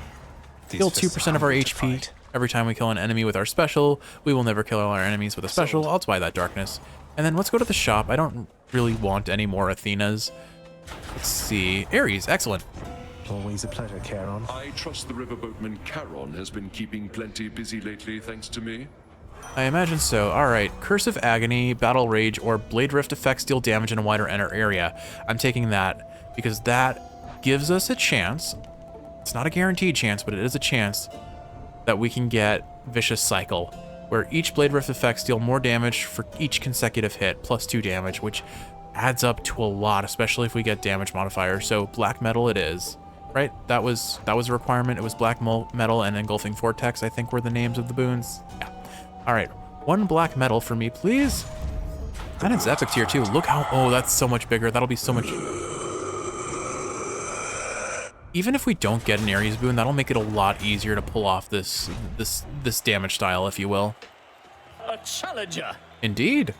[SPEAKER 1] Heal 2% of our HP every time we kill an enemy with our special. We will never kill all our enemies with a special. I'll buy that Darkness. And then let's go to the shop. I don't really want any more Athenas. Let's see. Ares, excellent.
[SPEAKER 2] Always a pleasure, Charon.
[SPEAKER 3] I trust the riverboatman Charon has been keeping plenty busy lately, thanks to me.
[SPEAKER 1] I imagine so. Alright, Curse of Agony, Battle Rage, or Blade Rift effects deal damage in a wider inner area. I'm taking that because that gives us a chance. It's not a guaranteed chance, but it is a chance that we can get Vicious Cycle, where each Blade Rift effects deal more damage for each consecutive hit, plus 2 damage, which adds up to a lot, especially if we get damage modifier. So Black Metal it is, right? That was a requirement. It was Black Metal and Engulfing Vortex, I think, were the names of the boons. Yeah. All right, 1 Black Metal for me, please. And it's epic tier too. Look how, oh, that's so much bigger. That'll be so much. Even if we don't get an Ares boon, that'll make it a lot easier to pull off this damage style, if you will.
[SPEAKER 10] A challenger.
[SPEAKER 1] Indeed.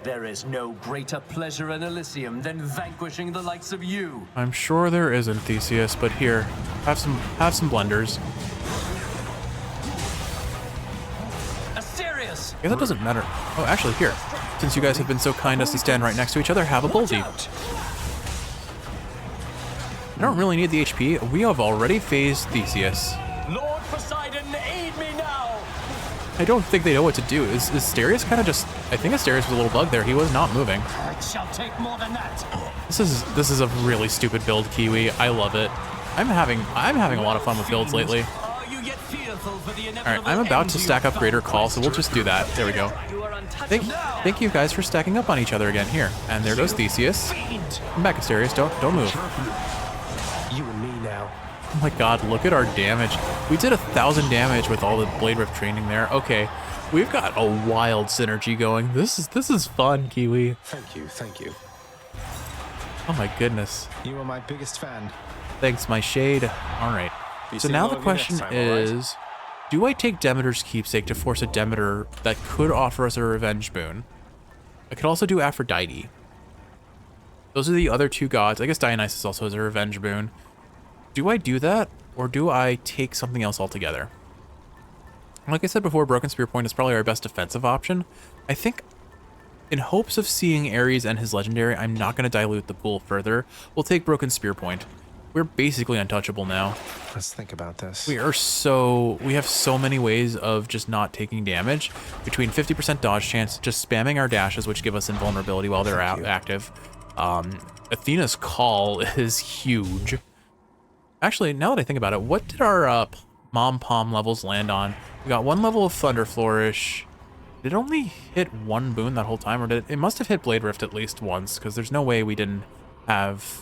[SPEAKER 10] There is no greater pleasure in Elysium than vanquishing the likes of you.
[SPEAKER 1] I'm sure there isn't, Theseus, but here, have some blenders. Yeah, that doesn't matter. Oh, actually, here. Since you guys have been so kind as to stand right next to each other, have a Boldy. I don't really need the HP. We have already phased Theseus.
[SPEAKER 10] Lord Poseidon, aid me now.
[SPEAKER 1] I don't think they know what to do. Is Asterius kind of just... I think Asterius was a little bug there. He was not moving.
[SPEAKER 10] It shall take more than that.
[SPEAKER 1] This is a really stupid build, Kiwi. I love it. I'm having a lot of fun with builds lately. Alright, I'm about to stack up Greater Call, so we'll just do that. There we go. Thank you guys for stacking up on each other again. Here. And there goes Theseus. Come back, Asterius. Don't move.
[SPEAKER 2] You and me now.
[SPEAKER 1] Oh my god, look at our damage. We did 1,000 damage with all the Blade Rift training there. Okay, we've got a wild synergy going. This is fun, Kiwi.
[SPEAKER 2] Thank you.
[SPEAKER 1] Oh my goodness.
[SPEAKER 2] You are my biggest fan.
[SPEAKER 1] Thanks, my shade. Alright. So now the question is, do I take Demeter's Keepsake to force a Demeter that could offer us a revenge boon? I could also do Aphrodite. Those are the other 2 gods. I guess Dionysus also has a revenge boon. Do I do that, or do I take something else altogether? Like I said before, Broken Spear Point is probably our best defensive option. I think, in hopes of seeing Ares and his legendary, I'm not going to dilute the pool further. We'll take Broken Spear Point. We're basically untouchable now.
[SPEAKER 2] Let's think about this.
[SPEAKER 1] We have so many ways of just not taking damage. Between 50% dodge chance, just spamming our dashes, which give us invulnerability while they're active. Athena's Call is huge. Actually, now that I think about it, what did our Mom Pom levels land on? We got 1 level of Thunder Flourish. Did it only hit 1 boon that whole time, or did it must have hit Blade Rift at least once, because there's no way we didn't have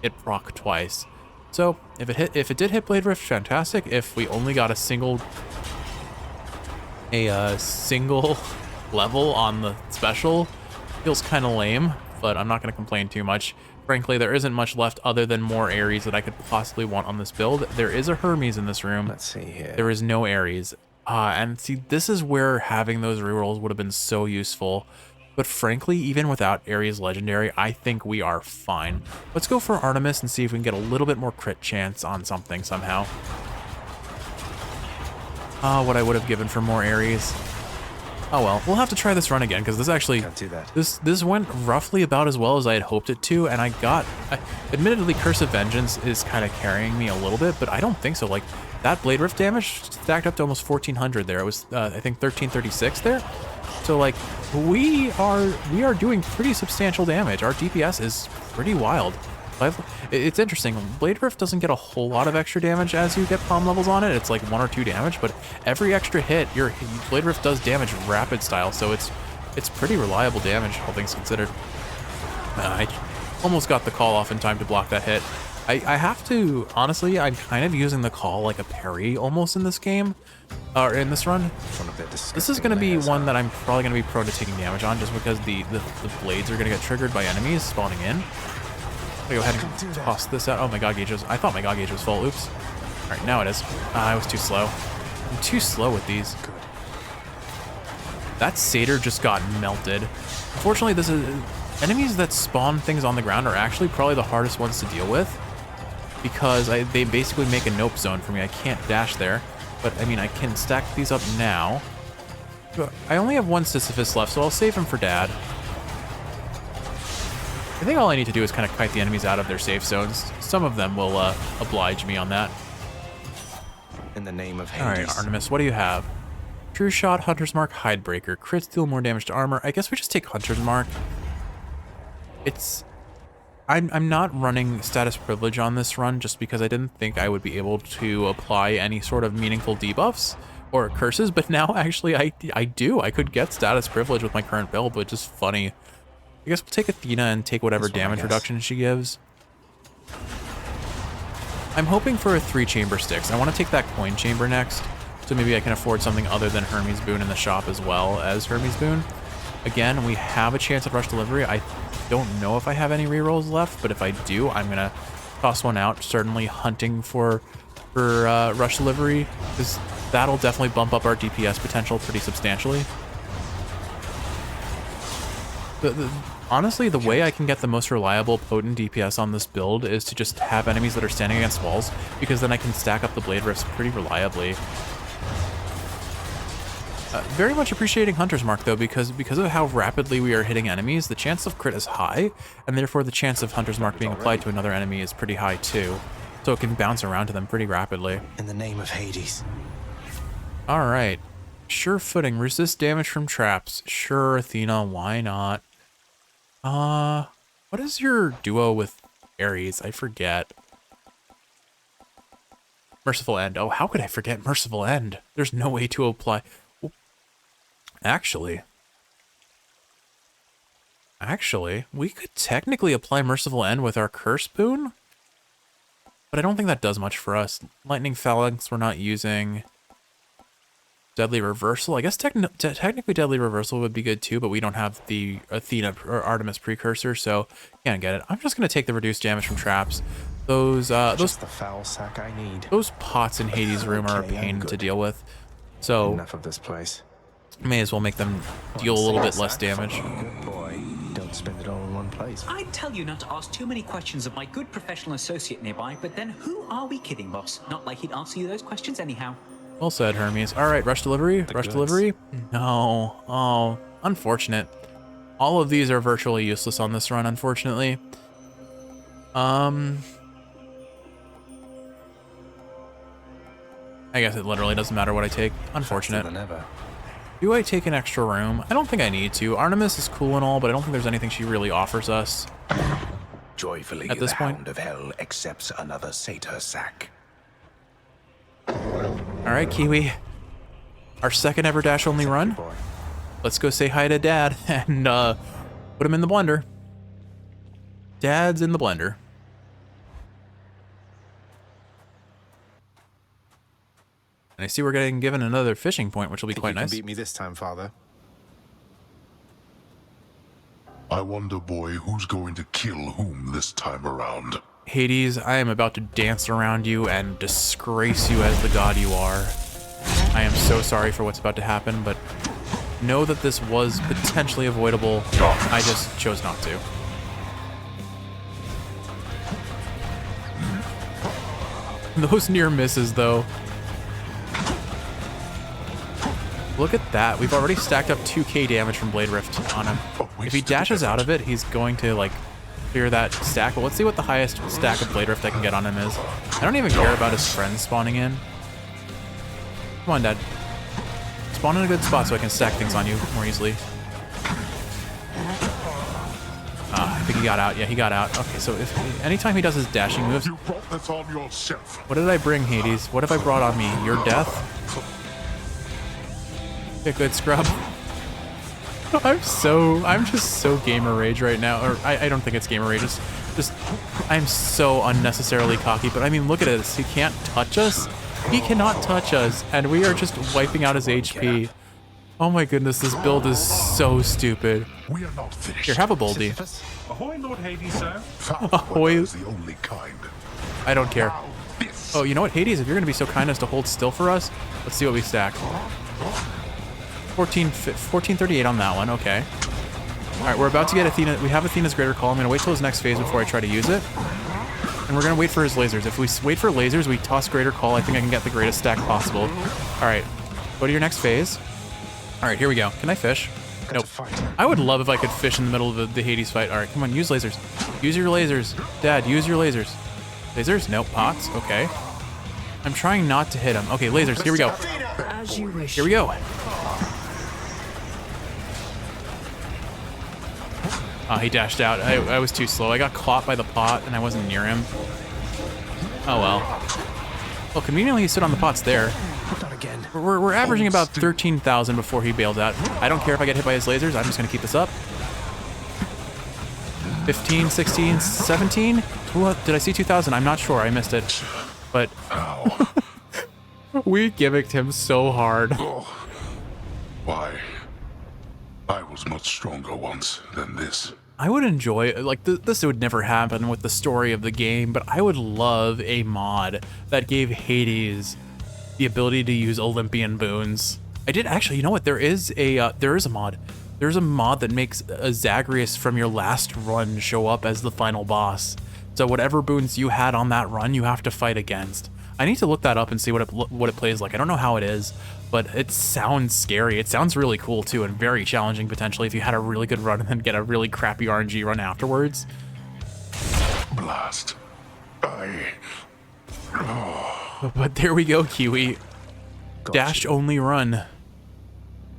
[SPEAKER 1] it proc twice. So if it did hit Blade Rift, fantastic. If we only got a single level on the special, feels kind of lame, but I'm not going to complain too much. Frankly, there isn't much left other than more Ares that I could possibly want on this build. There is a Hermes in this room.
[SPEAKER 2] Let's see here.
[SPEAKER 1] There is no Ares. And see, this is where having those rerolls would have been so useful. But frankly, even without Ares Legendary, I think we are fine. Let's go for Artemis and see if we can get a little bit more crit chance on something somehow. What I would have given for more Ares. Oh well, we'll have to try this run again, because this actually...
[SPEAKER 2] Can't do that.
[SPEAKER 1] This went roughly about as well as I had hoped it to, and admittedly, Curse of Vengeance is kind of carrying me a little bit, but I don't think so. Like, that Blade Rift damage stacked up to almost 1,400 there. It was, I think, 1,336 there. So, like, we are doing pretty substantial damage. Our DPS is pretty wild. It's interesting. Blade Rift doesn't get a whole lot of extra damage as you get palm levels on it. It's like 1 or 2 damage, but every extra hit, your Blade Rift does damage rapid style, so it's pretty reliable damage, all things considered. I almost got the call off in time to block that hit. I have to, honestly, I'm kind of using the call like a parry almost in this game, or in this run. This is going to be one that I'm probably going to be prone to taking damage on, just because the blades are going to get triggered by enemies spawning in. I'm going to go ahead and toss this out. Oh, my god gauge was, I thought my god gauge was full. Oops. Alright, now it is. I was too slow. I'm too slow with these. That satyr just got melted. Unfortunately, this is enemies that spawn things on the ground are actually probably the hardest ones to deal with because they basically make a nope zone for me. I can't dash there, but I mean I can stack these up now. I only have one Sisyphus left, so I'll save him for Dad. I think all I need to do is kind of kite the enemies out of their safe zones. Some of them will oblige me on that.
[SPEAKER 2] In the name of Hades.
[SPEAKER 1] All right, Artemis, what do you have? True Shot, Hunter's Mark, Hidebreaker. Crits deal more damage to armor. I guess we just take Hunter's Mark. I'm not running status privilege on this run just because I didn't think I would be able to apply any sort of meaningful debuffs or curses, but now actually I do. I could get status privilege with my current build, but just funny. I guess we'll take Athena and take whatever damage reduction she gives. I'm hoping for a 3-chamber Styx. I want to take that coin chamber next, so maybe I can afford something other than Hermes Boon in the shop as well as Hermes Boon. Again, we have a chance at Rush Delivery. I don't know if I have any rerolls left, but if I do, I'm going to toss one out, certainly hunting for Rush Delivery, because that'll definitely bump up our DPS potential pretty substantially. Honestly, the way I can get the most reliable, potent DPS on this build is to just have enemies that are standing against walls, because then I can stack up the Blade Rifts pretty reliably. Very much appreciating Hunter's Mark, though, because of how rapidly we are hitting enemies, the chance of crit is high, and therefore the chance of Hunter's Mark being applied to another enemy is pretty high, too. So it can bounce around to them pretty rapidly.
[SPEAKER 2] In the name of Hades.
[SPEAKER 1] Alright. Sure footing. Resist damage from traps. Sure, Athena, why not? What is your duo with Ares? I forget. Merciful End. Oh, how could I forget Merciful End? There's no way to apply... Actually, we could technically apply Merciful End with our Curse Boon, but I don't think that does much for us. Lightning Phalanx we're not using. Deadly Reversal. I guess technically Deadly Reversal would be good too, but we don't have the Athena or Artemis precursor, so can't get it. I'm just gonna take the reduced damage from traps. Those
[SPEAKER 2] just the foul sack I need.
[SPEAKER 1] Those pots in Hades' room are a pain to deal with. So
[SPEAKER 2] enough of this place.
[SPEAKER 1] May as well make them deal a little bit less damage.
[SPEAKER 2] Good boy. Don't spend it all in one place.
[SPEAKER 11] I'd tell you not to ask too many questions of my good professional associate nearby, but then who are we kidding, boss? Not like he'd answer you those questions anyhow.
[SPEAKER 1] Well said, Hermes. All right, Rush Delivery? Rush Delivery? No. Oh, unfortunate. All of these are virtually useless on this run, unfortunately. I guess it literally doesn't matter what I take. Unfortunate. Do I take an extra room? I don't think I need to. Artemis is cool and all, but I don't think there's anything she really offers us.
[SPEAKER 12] Joyfully,
[SPEAKER 1] at this
[SPEAKER 12] the
[SPEAKER 1] point.
[SPEAKER 12] Hound of Hell accepts another satyr sack.
[SPEAKER 1] All right, Kiwi. Our second ever dash only run. Let's go say hi to Dad and put him in the blender. Dad's in the blender. And I see we're getting given another fishing point, which will be quite nice.
[SPEAKER 2] You can beat me this time, Father.
[SPEAKER 7] I wonder, boy, who's going to kill whom this time around.
[SPEAKER 1] Hades, I am about to dance around you and disgrace you as the god you are. I am so sorry for what's about to happen, but know that this was potentially avoidable. I just chose not to. Those near misses, though. Look at that. We've already stacked up 2k damage from Blade Rift on him. If he dashes out of it, he's going to, like, clear that stack. Well, let's see what the highest stack of Blade Rift I can get on him is. I don't even care about his friends spawning in. Come on, Dad. Spawn in a good spot so I can stack things on you more easily. I think he got out. Yeah, he got out. Okay, so if anytime he does his dashing moves...
[SPEAKER 7] You brought this on yourself.
[SPEAKER 1] What did I bring, Hades? What have I brought on me? Your death? A good scrub. I'm just so gamer rage right now. Or I don't think it's gamer rage. It's just I'm so unnecessarily cocky. But I mean, look at this. He can't touch us. He cannot touch us, and we are just wiping out his HP. Oh my goodness, this build is so stupid.
[SPEAKER 7] We are not finished.
[SPEAKER 1] Here, have a boldy.
[SPEAKER 5] Ahoy, Lord Hades, sir.
[SPEAKER 1] Ahoy.
[SPEAKER 7] Is the only kind.
[SPEAKER 1] I don't care.
[SPEAKER 7] Now, this.
[SPEAKER 1] Oh, you know what, Hades, if you're going to be so kind as to hold still for us, let's see what we stack. 1438 on that one, okay. All right, we're about to get Athena. We have Athena's Greater Call. I'm going to wait till his next phase before I try to use it. And we're going to wait for his lasers. If we wait for lasers, we toss Greater Call. I think I can get the greatest stack possible. All right, go to your next phase. All right, here we go. Can I fish? Nope. I would love if I could fish in the middle of the Hades fight. All right, come on, use lasers. Use your lasers. Dad, use your lasers. Lasers? Nope. Pots? Okay. I'm trying not to hit him. Okay, lasers. Here we go.
[SPEAKER 4] As you wish.
[SPEAKER 1] Here we go. Oh, he dashed out. I was too slow. I got caught by the pot and I wasn't near him. Oh well. Well, conveniently he stood on the pots there. We're averaging about 13,000 before he bails out. I don't care if I get hit by his lasers. I'm just going to keep this up. 15, 16, 17? What? Did I see 2,000? I'm not sure. I missed it. But we gimmicked him so hard.
[SPEAKER 7] Why? I was much stronger once than this.
[SPEAKER 1] I would enjoy, like, this would never happen with the story of the game, but I would love a mod that gave Hades the ability to use Olympian boons. I did actually, you know what? There is a mod. There's a mod that makes a Zagreus from your last run show up as the final boss. So whatever boons you had on that run, you have to fight against. I need to look that up and see what it plays like. I don't know how it is, but it sounds scary. It sounds really cool too, and very challenging potentially if you had a really good run and then get a really crappy RNG run afterwards.
[SPEAKER 7] Blast.
[SPEAKER 1] But there we go, Kiwi. Dash only run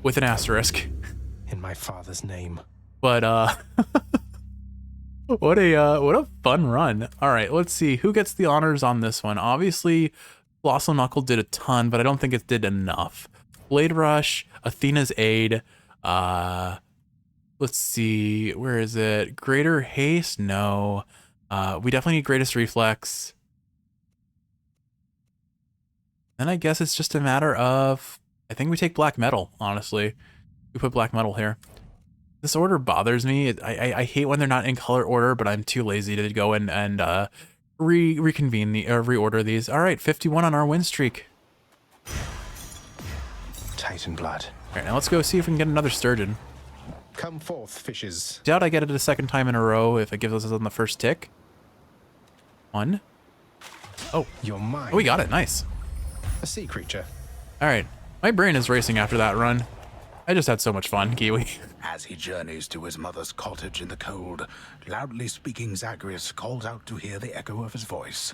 [SPEAKER 1] with an asterisk.
[SPEAKER 2] In my father's name.
[SPEAKER 1] But what a fun run. All right, let's see who gets the honors on this one. Obviously, Blossom Knuckle did a ton, but I don't think it did enough. Blade Rush, Athena's Aid. Let's see, where is it? Greater Haste? No. We definitely need Greatest Reflex. Then I guess it's just a matter of, I think we take Black Metal, honestly. We put Black Metal here. This order bothers me. I hate when they're not in color order, but I'm too lazy to go in and reconvene reorder these. All right, 51 on our win streak.
[SPEAKER 2] Titan blood.
[SPEAKER 1] All right, now let's go see if we can get another Sturgeon.
[SPEAKER 2] Come forth, fishes.
[SPEAKER 1] Doubt I get it a second time in a row if it gives us on the first tick. One. Oh.
[SPEAKER 2] You're mine.
[SPEAKER 1] Oh, we got it. Nice.
[SPEAKER 2] A sea creature.
[SPEAKER 1] All right. My brain is racing after that run. I just had so much fun, Kiwi.
[SPEAKER 12] As he journeys to his mother's cottage in the cold, loudly speaking Zagreus calls out to hear the echo of his voice.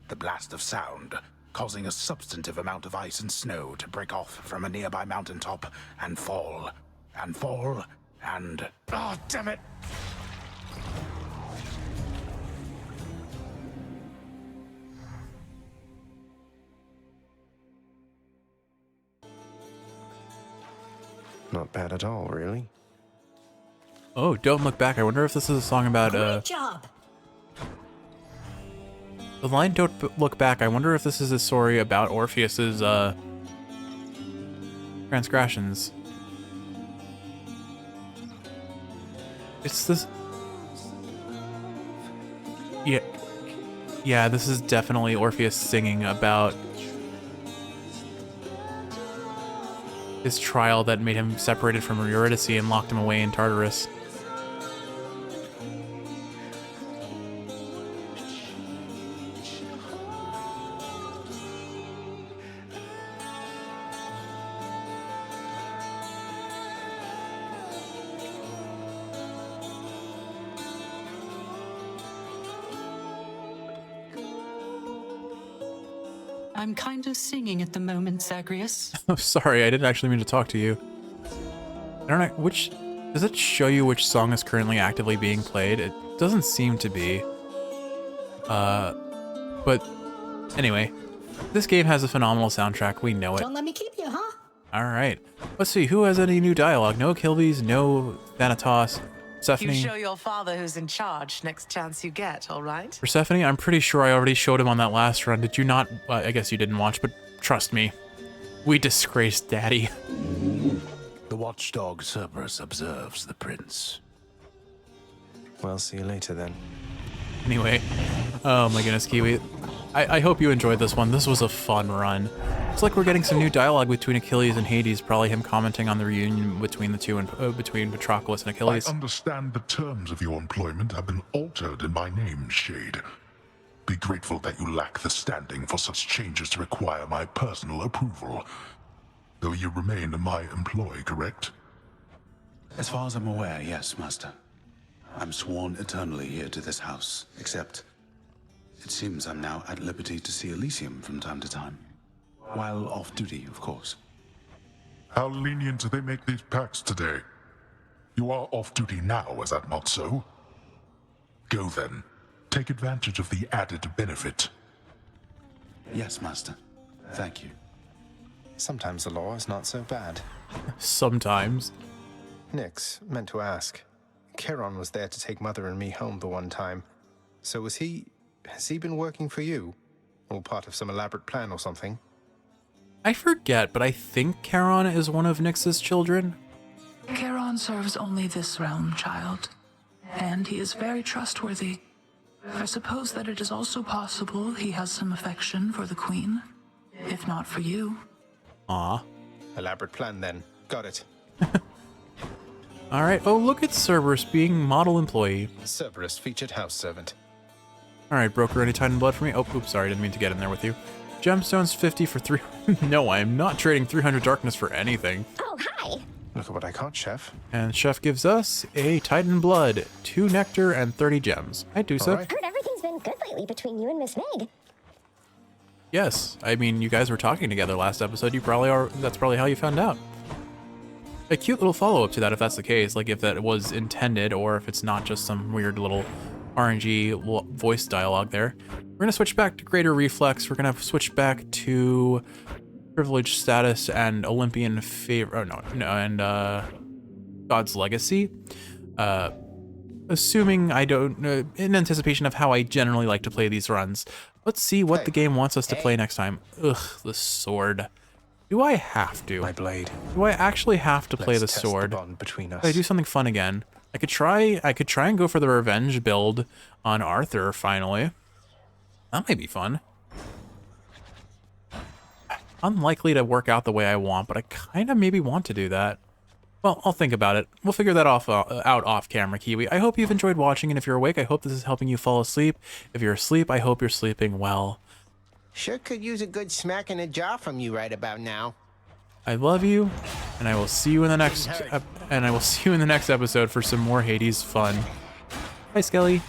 [SPEAKER 12] The blast of sound, causing a substantive amount of ice and snow to break off from a nearby mountaintop and fall, and fall, and... Oh, damn it!
[SPEAKER 2] Not bad at all, really.
[SPEAKER 1] Oh, Don't Look Back. I wonder if this is a song about
[SPEAKER 6] Great job.
[SPEAKER 1] the line Don't Look Back. I wonder if this is a story about Orpheus's transgressions. It's this. Yeah, this is definitely Orpheus singing about his trial that made him separated from Eurydice and locked him away in Tartarus.
[SPEAKER 13] I'm kind of singing at the moment, Zagreus.
[SPEAKER 1] Oh, sorry, I didn't actually mean to talk to you. I don't know, which... Does it show you which song is currently actively being played? It doesn't seem to be. But anyway, this game has a phenomenal soundtrack, we know it.
[SPEAKER 6] Don't let me keep you, huh?
[SPEAKER 1] Alright, let's see, who has any new dialogue? No Kilby's, no Thanatos, Persephone.
[SPEAKER 14] You show your father who's in charge next chance you get, all right?
[SPEAKER 1] Persephone, I'm pretty sure I already showed him on that last run. Did you not? I guess you didn't watch, but trust me. We disgraced Daddy.
[SPEAKER 12] The watchdog Cerberus observes the prince.
[SPEAKER 2] Well, see you later then.
[SPEAKER 1] Anyway, oh my goodness, Kiwi. I hope you enjoyed this one. This was a fun run. It's like we're getting some new dialogue between Achilles and Hades, probably him commenting on the reunion between the two and between Patroclus and Achilles.
[SPEAKER 7] I understand the terms of your employment have been altered in my name, Shade. Be grateful that you lack the standing for such changes to require my personal approval. Though you remain my employee, correct?
[SPEAKER 12] As far as I'm aware, yes, Master. I'm sworn eternally here to this house, except it seems I'm now at liberty to see Elysium from time to time. While off duty, of course.
[SPEAKER 7] How lenient do they make these pacts today? You are off duty now, is that not so? Go then. Take advantage of the added benefit.
[SPEAKER 12] Yes, Master. Thank you.
[SPEAKER 2] Sometimes the law is not so bad.
[SPEAKER 1] Sometimes.
[SPEAKER 2] Nix, meant to ask. Charon was there to take Mother and me home the one time. So has he been working for you? All part of some elaborate plan or something?
[SPEAKER 1] I forget, but I think Charon is one of Nyx's children.
[SPEAKER 15] Charon serves only this realm, child. And he is very trustworthy. I suppose that it is also possible he has some affection for the Queen. If not for you.
[SPEAKER 1] Aw.
[SPEAKER 2] Elaborate plan then. Got it.
[SPEAKER 1] Alright, oh look at Cerberus being model employee.
[SPEAKER 2] Cerberus, featured house servant.
[SPEAKER 1] Alright, broker, any Titan blood for me? Oh, oops, sorry, didn't mean to get in there with you. Gemstones 50 for 3. No, I am not trading 300 darkness for anything.
[SPEAKER 6] Oh, hi.
[SPEAKER 2] Look at what I caught, Chef.
[SPEAKER 1] And Chef gives us a Titan blood, 2 nectar, and 30 gems. I do so.
[SPEAKER 6] Heard everything's been good lately between you and Miss Meg.
[SPEAKER 1] Yes, I mean, you guys were talking together last episode. You probably are. That's probably how you found out. A cute little follow-up to that, if that's the case, like if that was intended, or if it's not just some weird little RNG voice dialogue there. We're gonna switch back to Greater Reflex. We're gonna switch back to Privileged Status and Olympian Favor. Oh no, and God's Legacy. Assuming I don't, in anticipation of how I generally like to play these runs. Let's see what the game wants us to play next time. Ugh, the sword. Do I have to?
[SPEAKER 2] My blade.
[SPEAKER 1] Do I actually have to play the
[SPEAKER 2] test
[SPEAKER 1] sword?
[SPEAKER 2] The bond between us.
[SPEAKER 1] Could I do something fun again? I could try and go for the revenge build on Arthur finally. That might be fun. Unlikely to work out the way I want, but I kind of maybe want to do that. Well, I'll think about it. We'll figure that out off camera, Kiwi. I hope you've enjoyed watching, and if you're awake, I hope this is helping you fall asleep. If you're asleep, I hope you're sleeping well.
[SPEAKER 16] Sure could use a good smack in the jaw from you right about now.
[SPEAKER 1] I love you, and I will see you in the next episode for some more Hades fun. Bye, Skelly.